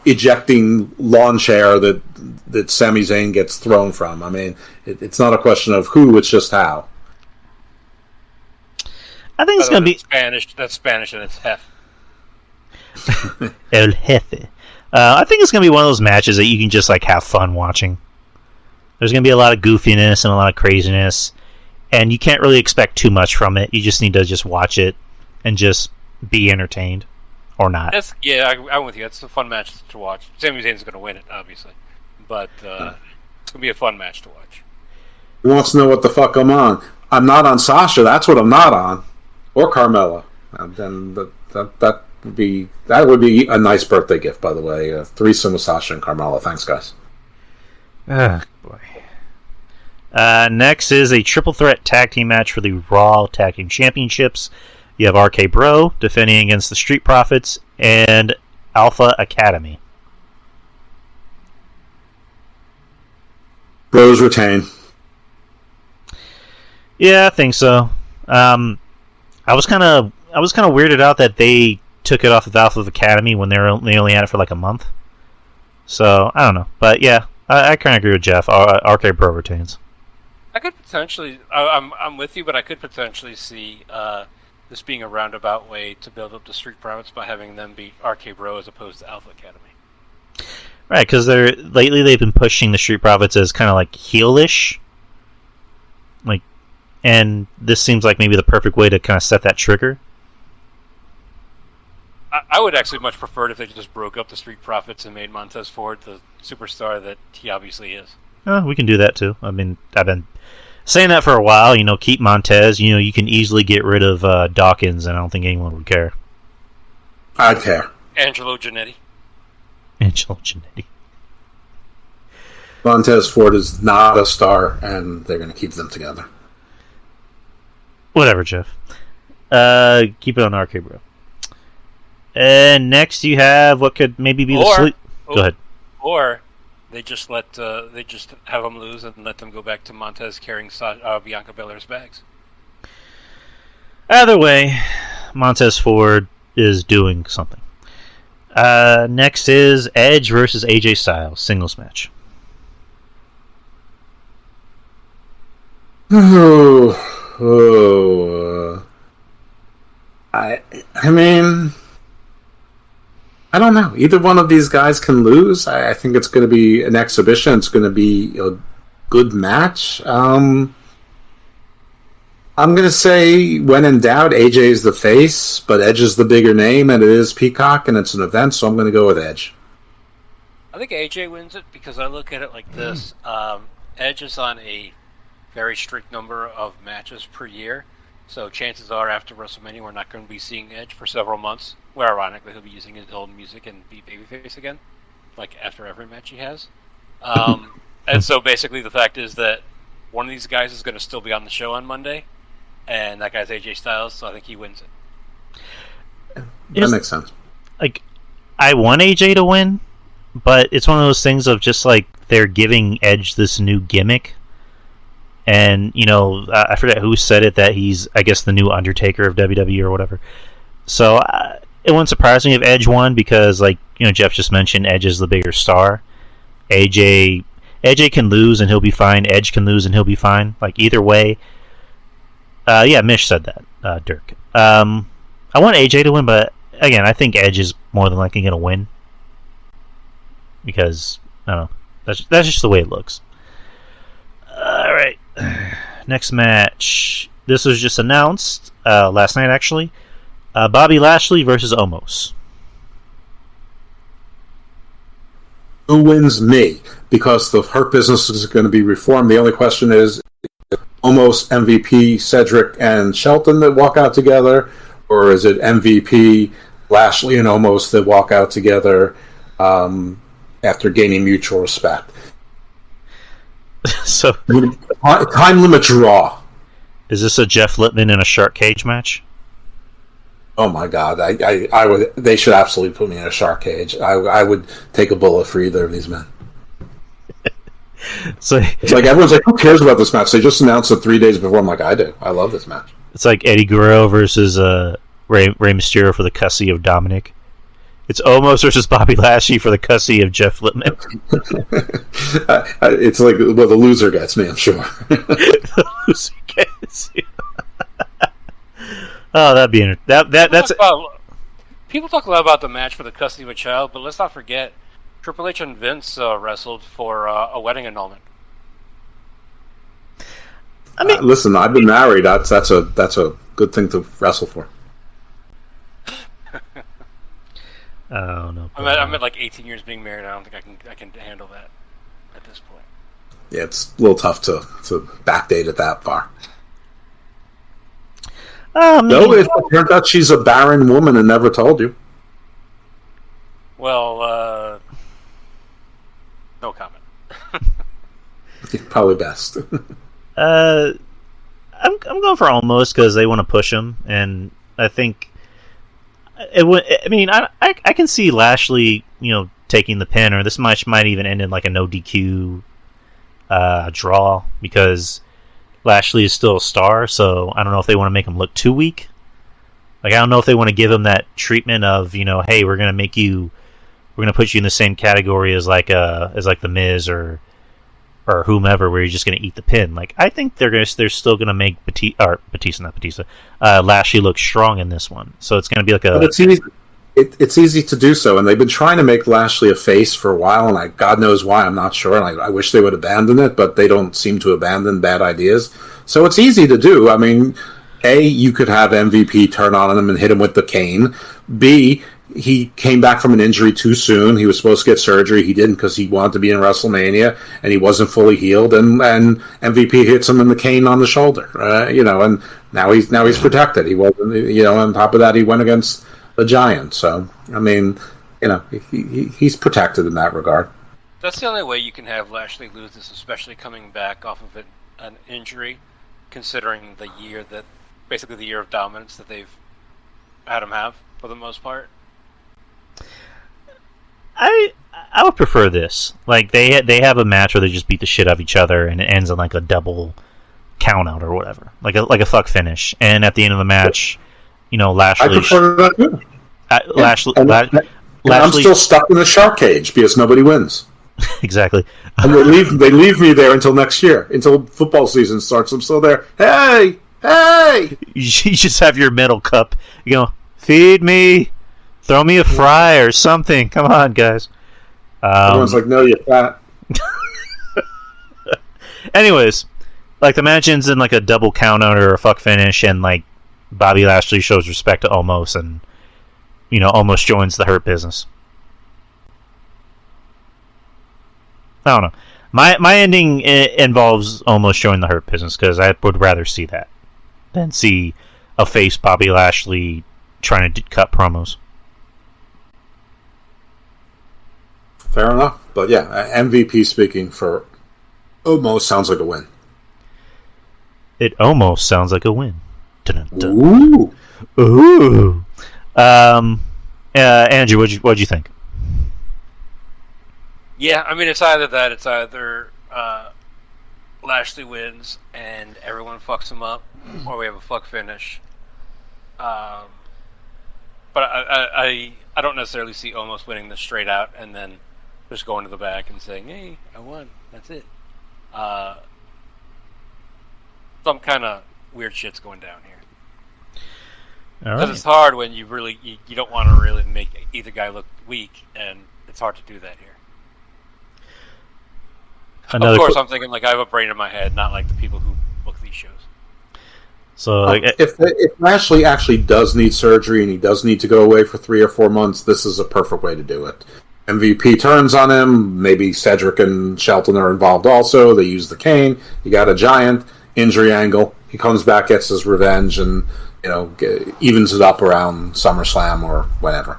ejecting lawn chair that Sami Zayn gets thrown from. I mean, it's not a question of who; it's just how. I think it's going to be Spanish. That's Spanish, and it's hef. El Jefe. I think it's going to be one of those matches that you can just have fun watching. There's going to be a lot of goofiness and a lot of craziness, and you can't really expect too much from it. You just need to just watch it and just be entertained, or not. I'm with you. It's a fun match to watch. Sami Zayn's going to win it, obviously, but it's going to be a fun match to watch. Who wants to know what the fuck I'm on? I'm not on Sasha. That's what I'm not on, or Carmella. And then that would be a nice birthday gift, by the way. A threesome with Sasha and Carmella. Thanks, guys. Oh boy. Next is a triple threat tag team match for the Raw Tag Team Championships. You have RK Bro defending against the Street Profits and Alpha Academy. Bros retain. Yeah, I think so. I was kind of weirded out that they took it off of Alpha Academy when they only had it for like a month. So I don't know, but yeah, I kind of agree with Jeff. RK Bro retains. I could potentially. I'm with you, but I could potentially see this being a roundabout way to build up the Street Profits by having them beat RK Bro as opposed to Alpha Academy. Right, because lately they've been pushing the Street Profits as kind of like heelish, like, and this seems like maybe the perfect way to kind of set that trigger. I would actually much prefer it if they just broke up the Street Profits and made Montez Ford the superstar that he obviously is. We can do that too. I mean, I've been saying that for a while. Keep Montez. You can easily get rid of Dawkins, and I don't think anyone would care. I'd care. Angelo Giannetti. Montez Ford is not a star, and they're going to keep them together. Whatever, Jeff. Keep it on RK Bro. And next you have what could maybe be the sleep. Go ahead. Or they just have them lose and let them go back to Montez carrying Bianca Belair's bags. Either way, Montez Ford is doing something. Next is Edge versus AJ Styles singles match. I mean, I don't know. Either one of these guys can lose. I think it's going to be an exhibition. It's going to be a good match. I'm going to say, when in doubt, AJ is the face, but Edge is the bigger name, and it is Peacock, and it's an event, so I'm going to go with Edge. I think AJ wins it because I look at it like this. Edge is on a very strict number of matches per year, so chances are after WrestleMania we're not going to be seeing Edge for several months, where ironically he'll be using his old music and be babyface again, like after every match he has. And so basically the fact is that one of these guys is going to still be on the show on Monday, and that guy's AJ Styles, so I think he wins it. That makes sense. Like, I want AJ to win, but it's one of those things of just like they're giving Edge this new gimmick. And, I forget who said it, that he's, I guess, the new Undertaker of WWE or whatever. So it wouldn't surprise me if Edge won because, like, Jeff just mentioned, Edge is the bigger star. AJ can lose and he'll be fine. Edge can lose and he'll be fine. Like, either way. Yeah, Mish said that, Dirk. I want AJ to win, but, again, I think Edge is more than likely going to win. Because, I don't know. That's just the way it looks. Alright. Next match. This was just announced last night, actually. Bobby Lashley versus Omos. Who wins me? Because the Hurt Business is going to be reformed. The only question is Omos, MVP, Cedric, and Shelton that walk out together, or is it MVP, Lashley, and Omos that walk out together after gaining mutual respect? So, time limit draw. Is this a Jeff Lippman in a shark cage match? Oh my God! I would. They should absolutely put me in a shark cage. I would take a bullet for either of these men. So it's like everyone's like, who cares about this match? They just announced it 3 days before. I'm like, I do. I love this match. It's like Eddie Guerrero versus Rey Mysterio for the cussy of Dominic. It's Omos versus Bobby Lashley for the cussy of Jeff Lippman. It's like, well, the loser gets me, I'm sure. The loser gets you. Oh, that'd be that's. People talk a lot about the match for the custody of a child, but let's not forget Triple H and Vince wrestled for a wedding annulment. I mean, listen, I've been married. That's a good thing to wrestle for. Oh no! I'm at like 18 years being married. I don't think I can handle that at this point. Yeah, it's a little tough to backdate it that far. No, it turns out she's a barren woman and never told you. Well, no comment. Probably best. I'm going for almost because they want to push him, and I think it would. I mean, I can see Lashley, taking the pin, or this match might even end in like a no DQ draw because Lashley is still a star. So I don't know if they want to make him look too weak. Like I don't know if they want to give him that treatment of hey, we're gonna put you in the same category as like the Miz or whomever, where you're just going to eat the pin. Like I think they're still going to make Lashley look strong in this one. So it's going to be like a. But it's easy to do so, and they've been trying to make Lashley a face for a while, and God knows why. I'm not sure, and I wish they would abandon it, but they don't seem to abandon bad ideas. So it's easy to do. I mean, A, you could have MVP turn on him and hit him with the cane. B, he came back from an injury too soon. He was supposed to get surgery. He didn't because he wanted to be in WrestleMania, and he wasn't fully healed. And MVP hits him in the cane on the shoulder. And now he's protected. He wasn't. On top of that, he went against the Giant. So I mean, he's protected in that regard. That's the only way you can have Lashley lose this, especially coming back off of an injury, considering the year of dominance that they've had him have for the most part. I would prefer this. Like they have a match where they just beat the shit out of each other and it ends in like a double count out or whatever, like a fuck finish. And at the end of the match, Lashley. I prefer that too. Lashley. I'm still stuck in the shark cage because nobody wins. Exactly. And they leave me there until next year, until football season starts. I'm still there. Hey. You just have your metal cup. Feed me. Throw me a fry or something. Come on, guys. Everyone's like, no, you're fat. Anyways, like the match ends in like a double count out or a fuck finish, and like Bobby Lashley shows respect to Omos and Omos joins the Hurt Business. I don't know. My ending involves Omos joining the Hurt Business because I would rather see that than see a face Bobby Lashley trying to cut promos. Fair enough. But yeah, MVP speaking for almost sounds like a win. It almost sounds like a win. Ooh. Ooh. Andrew, what'd you think? Yeah, I mean, it's either Lashley wins and everyone fucks him up, or we have a fuck finish. But I don't necessarily see Omos winning this straight out and then just going to the back and saying, "Hey, I won. That's it." Some kind of weird shit's going down here. Because it's hard when you don't want to really make either guy look weak, and it's hard to do that here. Of course, I'm thinking like I have a brain in my head, not like the people who book these shows. So, if Lashley actually does need surgery and he does need to go away for 3 or 4 months, this is a perfect way to do it. MVP turns on him. Maybe Cedric and Shelton are involved also. They use the cane. You got a Giant injury angle. He comes back, gets his revenge, and evens it up around SummerSlam or whenever.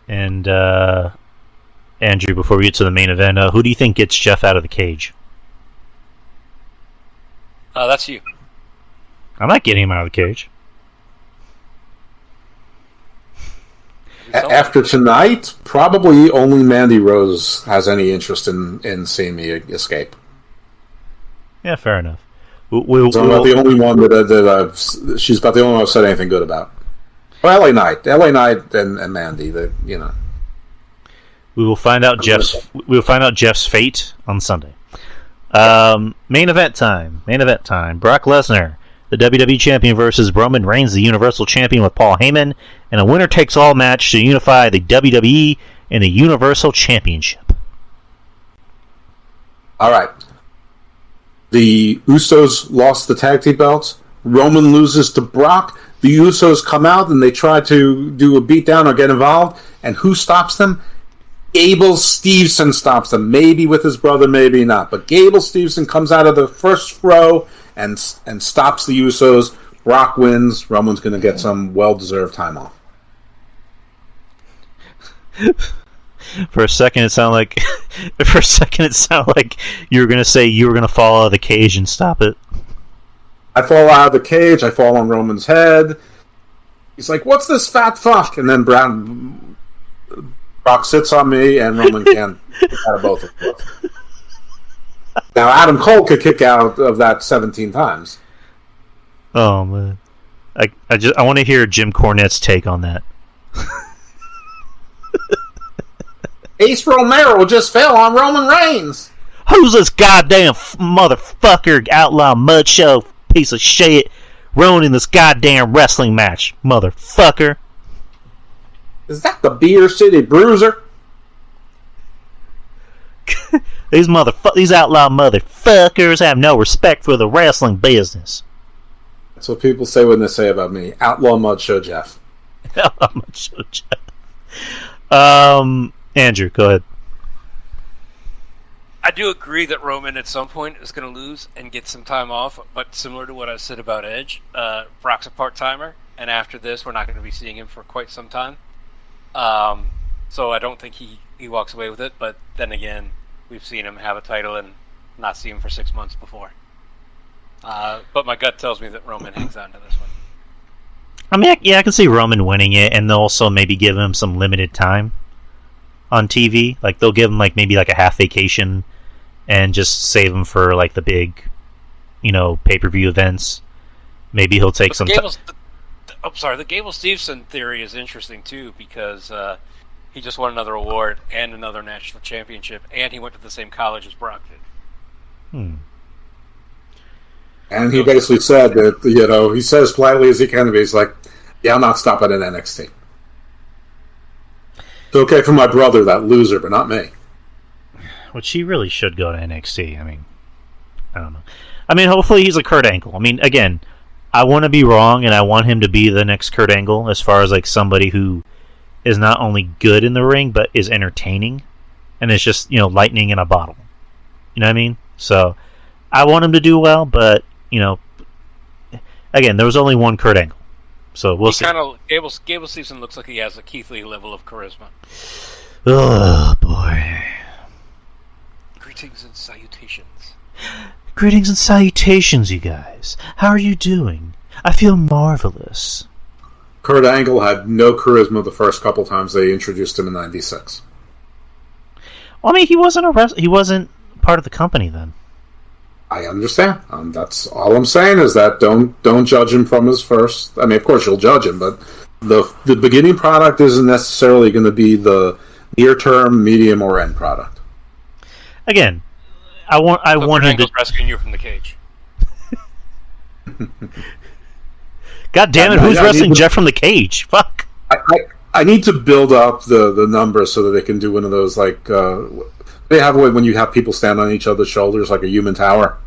And Andrew, before we get to the main event, who do you think gets Jeff out of the cage? That's you. I'm not getting him out of the cage. After tonight, probably only Mandy Rose has any interest in seeing me escape. Yeah, fair enough. So I'm about the only one that she's about the only one I've said anything good about. Well, LA Knight, and Mandy. We will find out Jeff's fate on Sunday. Main event time. Brock Lesnar, the WWE Champion, versus Roman Reigns, the Universal Champion, with Paul Heyman, in a winner-takes-all match to unify the WWE and the Universal Championship. All right. The Usos lost the tag team belts. Roman loses to Brock. The Usos come out and they try to do a beatdown or get involved. And who stops them? Gable Steveson stops them. Maybe with his brother, maybe not. But Gable Steveson comes out of the first row and stops the Usos. Brock wins. Roman's going to get some well-deserved time off. For a second, it sounded like you were going to say you were going to fall out of the cage and stop it. I fall out of the cage. I fall on Roman's head. He's like, "What's this fat fuck?" And then Brock sits on me, and Roman can kick out of both of them. Now, Adam Cole could kick out of that 17 times. Oh man, I want to hear Jim Cornette's take on that. Ace Romero just fell on Roman Reigns. Who's this goddamn motherfucker outlaw mud show piece of shit ruining this goddamn wrestling match, motherfucker? Is that the Beer City Bruiser? These outlaw motherfuckers have no respect for the wrestling business. That's what people say when they say about me. Outlaw Mud Show Jeff. Outlaw Mud Show Jeff. Andrew, go ahead. I do agree that Roman at some point is going to lose and get some time off, but similar to what I said about Edge, Brock's a part-timer, and after this, we're not going to be seeing him for quite some time. So I don't think he walks away with it, but then again, we've seen him have a title and not see him for 6 months before. But my gut tells me that Roman hangs on to this one. I mean, yeah, I can see Roman winning it, and they'll also maybe give him some limited time on TV. Like, they'll give him maybe a half vacation and just save him for the big, pay-per-view events. Maybe he'll take some time. The Gable Steveson theory is interesting too, because he just won another award and another national championship, and he went to the same college as Brock did. And he basically said that, he said as politely as he can, but he's like, "Yeah, I'm not stopping at NXT. It's okay for my brother, that loser, but not me." Which he really should go to NXT. I mean, I don't know. I mean, hopefully he's a Kurt Angle. I mean, again, I want to be wrong, and I want him to be the next Kurt Angle as far as somebody who is not only good in the ring, but is entertaining, and is just, lightning in a bottle. You know what I mean? So, I want him to do well, but, again, there was only one Kurt Angle. So, we'll see. Gable Steveson looks like he has a Keith Lee level of charisma. Oh, boy. Greetings and salutations. Greetings and salutations, you guys. How are you doing? I feel marvelous. Kurt Angle had no charisma the first couple times they introduced him in '96. Well, I mean, he wasn't part of the company then. I understand. That's all I'm saying is that don't judge him from his first. I mean, of course you'll judge him, but the beginning product isn't necessarily going to be the near term, medium, or end product. Again, I want him to rescuing you from the cage. God damn it! Who's wrestling Jeff from the cage? Fuck. I need to build up the numbers so that they can do one of those they have when you have people stand on each other's shoulders like a human tower.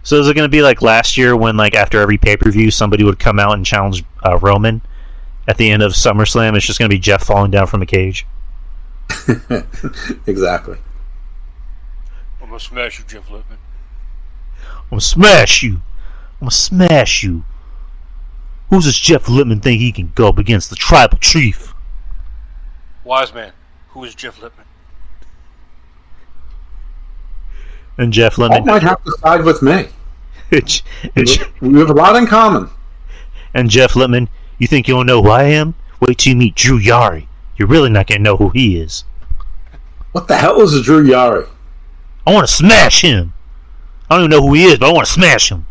So is it going to be like last year when after every pay-per-view somebody would come out and challenge Roman at the end of SummerSlam? It's just going to be Jeff falling down from the cage. Exactly. I'm gonna smash you, Jeff Lippman. I'm gonna smash you. I'm gonna smash you. Who's this Jeff Lippman think he can go up against the tribal chief? Wise man. Who is Jeff Lippman? And Jeff Lippman. Paul might have to side with me. We have a lot in common. And Jeff Lippman, you think you don't know who I am? Wait till you meet Drew Yari. You're really not going to know who he is. What the hell is a Drew Yari? I want to smash him. I don't even know who he is, but I want to smash him.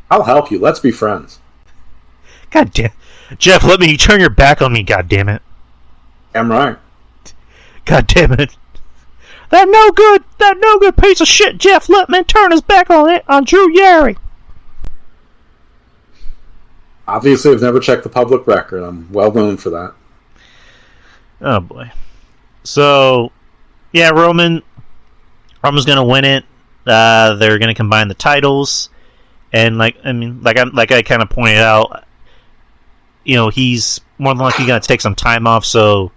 I'll help you. Let's be friends. God damn. Jeff, let me turn your back on me, god damn it. I'm right. God damn it. That no good piece of shit Jeff Lippman turn his back on Drew Yari. Obviously, I've never checked the public record. I'm well known for that. Oh, boy. So, Yeah, Roman's going to win it. They're going to combine the titles, and like I kind of pointed out, he's more than likely going to take some time off. So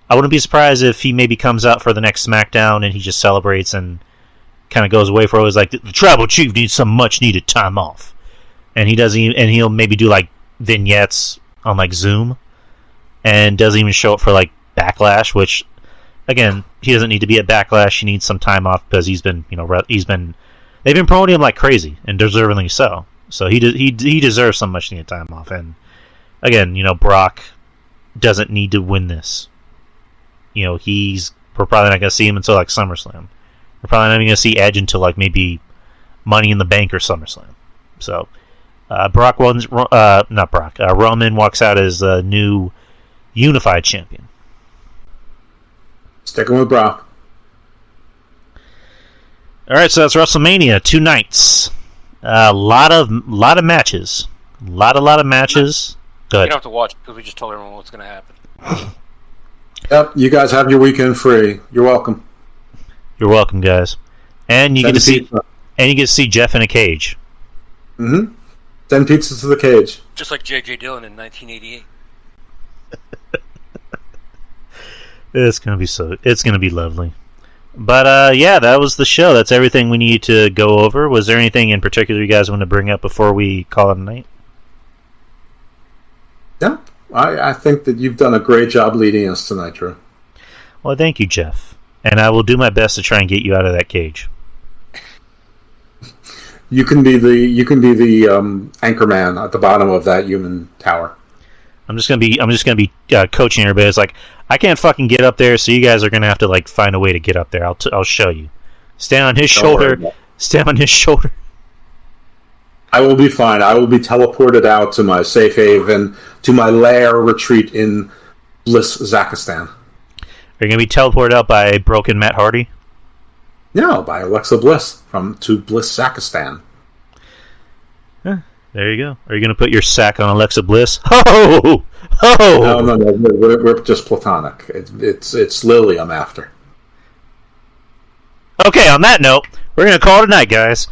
I wouldn't be surprised if he maybe comes out for the next SmackDown and he just celebrates and kind of goes away for always. Like the Tribal Chief needs some much needed time off, and he'll maybe do like vignettes on like Zoom, and doesn't even show up for like Backlash, which. Again, he doesn't need to be at Backlash. He needs some time off because they've been promoting him like crazy and deservingly so. So he deserves some much needed time off. And again, Brock doesn't need to win this. We're probably not going to see him until like SummerSlam. We're probably not even going to see Edge until like maybe Money in the Bank or SummerSlam. So Roman walks out as the new unified champion. Sticking with Brock. All right, so that's WrestleMania. 2 nights. A lot of matches. A lot of matches. Go ahead. You don't have to watch because we just told everyone what's going to happen. Yep, you guys have your weekend free. You're welcome. You're welcome, guys. And you get to see Jeff in a cage. Mm-hmm. 10 pizzas to the cage. Just like J.J. Dillon in 1988. It's gonna be lovely. But yeah, that was the show. That's everything we need to go over. Was there anything in particular you guys want to bring up before we call it a night? Yeah, I think that you've done a great job leading us tonight, Drew. Well, thank you, Jeff. And I will do my best to try and get you out of that cage. You can be the anchor man at the bottom of that human tower. I'm just gonna be coaching everybody. It's like I can't fucking get up there, so you guys are gonna have to like find a way to get up there. I'll show you. Stand on his shoulder. Stand on his shoulder. I will be fine. I will be teleported out to my safe haven, to my lair retreat in Bliss, Zakistan. Are you gonna be teleported out by broken Matt Hardy? No, by Alexa Bliss to Bliss, Zakistan. There you go. Are you going to put your sack on Alexa Bliss? Ho! Ho! No. We're just platonic. It's Lily I'm after. Okay, on that note, we're going to call it a night, guys.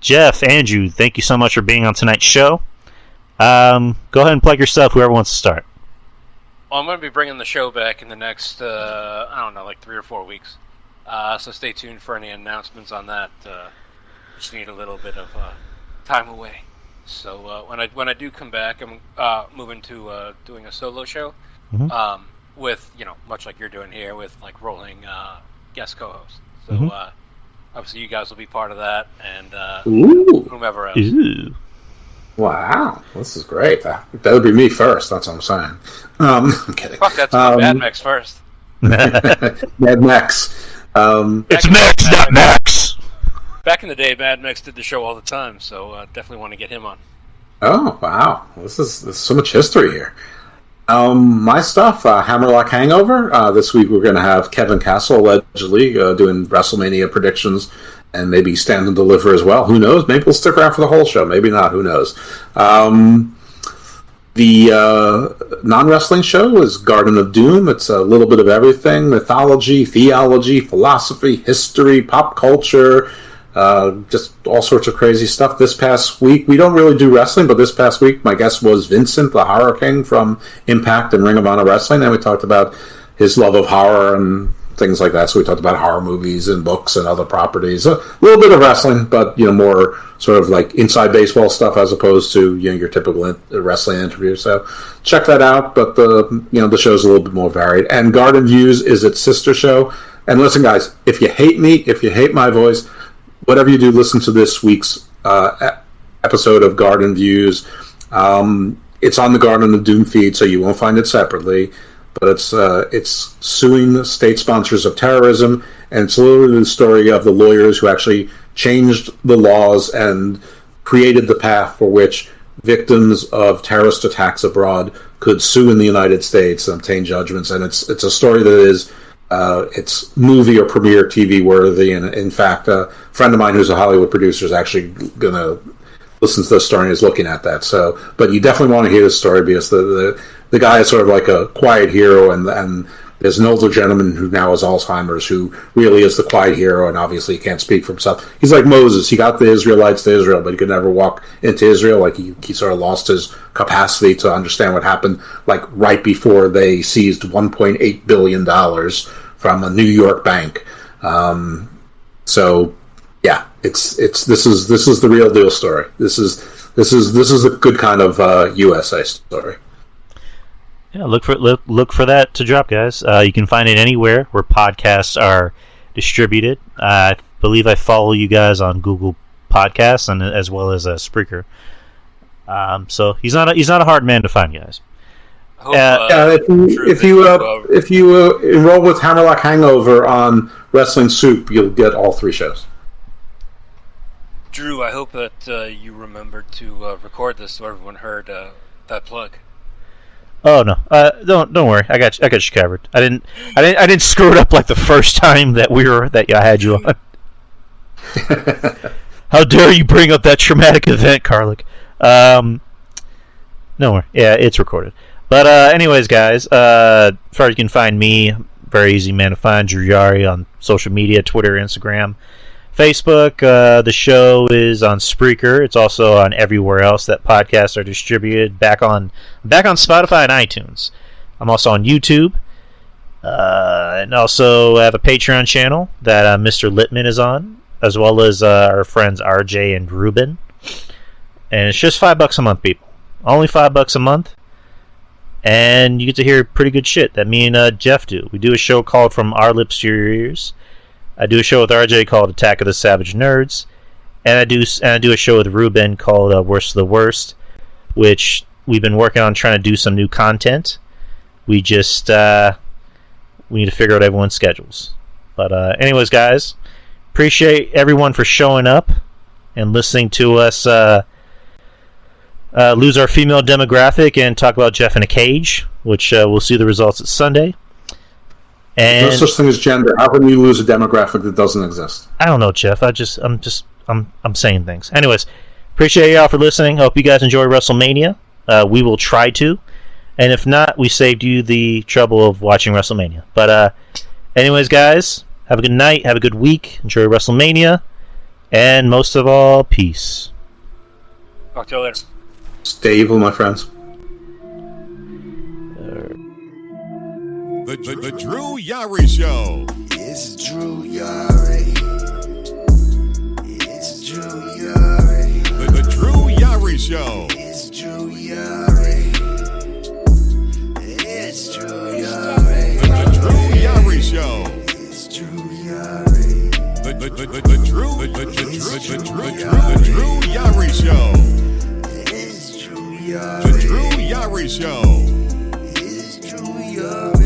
Jeff, Andrew, thank you so much for being on tonight's show. Go ahead and plug yourself, whoever wants to start. Well, I'm going to be bringing the show back in the next, like 3 or 4 weeks. So stay tuned for any announcements on that. Just need a little bit of time away. So when I do come back, I'm moving to doing a solo show with, much like you're doing here, with like rolling guest co-hosts. So obviously you guys will be part of that, and whomever else. Ooh. Wow, this is great. That would be me first. That's what I'm saying. I'm kidding. Fuck, that's Mad Max first. Mad Max. It's Max, not Max. Back in the day, Mad Max did the show all the time, so definitely want to get him on. Oh, wow. This is so much history here. My stuff, Hammerlock Hangover. This week we're going to have Kevin Castle allegedly doing WrestleMania predictions and maybe stand and deliver as well. Who knows? Maybe we'll stick around for the whole show. Maybe not. Who knows? The non-wrestling show is Garden of Doom. It's a little bit of everything: mythology, theology, philosophy, history, pop culture, just all sorts of crazy stuff. This past week, we don't really do wrestling, but this past week, my guest was Vincent, the Horror King from Impact and Ring of Honor Wrestling, and we talked about his love of horror and things like that. So we talked about horror movies and books and other properties. A little bit of wrestling, but more sort of like inside baseball stuff as opposed to your typical wrestling interview. So check that out. But the show's a little bit more varied. And Garden Views is its sister show. And listen, guys, if you hate me, if you hate my voice, whatever you do, listen to this week's episode of Garden Views. It's on the Garden of Doom feed, so you won't find it separately. But it's suing state sponsors of terrorism, and it's literally the story of the lawyers who actually changed the laws and created the path for which victims of terrorist attacks abroad could sue in the United States and obtain judgments. And it's a story that is it's movie or premiere TV worthy. And in fact, a friend of mine who's a Hollywood producer is actually going to listen to the story and is looking at that. So, but you definitely want to hear the story because the guy is sort of like a quiet hero and There's an older gentleman who now has Alzheimer's, who really is the quiet hero, and obviously he can't speak for himself. He's like Moses. He got the Israelites to Israel, but he could never walk into Israel. Like he sort of lost his capacity to understand what happened, like right before they seized $1.8 billion from a New York bank. So yeah, this is the real deal story. This is a good kind of USA story. Yeah, look for that to drop, guys. You can find it anywhere where podcasts are distributed. I believe I follow you guys on Google Podcasts and as well as Spreaker. So he's not a hard man to find, guys. If you enroll with Hammerlock Hangover on Wrestling Soup, you'll get all 3 shows. Drew, I hope that you remembered to record this so everyone heard that plug. Oh no! Don't worry. I got you covered. I didn't screw it up like the first time that I had you on. How dare you bring up that traumatic event, Karluk? No worry. Yeah, it's recorded. But anyways, guys, as far as you can find me, very easy man to find. Drew Yari on social media: Twitter, Instagram, Facebook. The show is on Spreaker. It's also on everywhere else that podcasts are distributed. Back on Spotify and iTunes. I'm also on YouTube. And also have a Patreon channel that Mr. LIPPMAN is on, as well as our friends RJ and Ruben. And it's just $5 a month, people. Only $5 a month. And you get to hear pretty good shit that me and Jeff do. We do a show called From Our Lips to Your Ears. I do a show with RJ called Attack of the Savage Nerds, and I do a show with Ruben called Worst of the Worst, which we've been working on trying to do some new content. We just we need to figure out everyone's schedules. But anyways, guys, appreciate everyone for showing up and listening to us lose our female demographic and talk about Jeff in a cage, which we'll see the results at Sunday. And no such thing as gender. How can you lose a demographic that doesn't exist? I don't know, Jeff. I'm saying things. Anyways, appreciate y'all for listening. Hope you guys enjoy WrestleMania. We will try to, and if not, we saved you the trouble of watching WrestleMania. But anyways, guys, have a good night. Have a good week. Enjoy WrestleMania, and most of all, peace. Talk to you later. Stay evil, my friends. The Drew Yari Show. It's Drew Yari. It's Drew Yari. The Drew Yari Show. It's Drew Yari. It's Drew Yari. The Drew Yari Show. It's Drew Yari. The Drew Yari Show. It's Drew Yari. The Drew Yari Show. It's Drew Yari.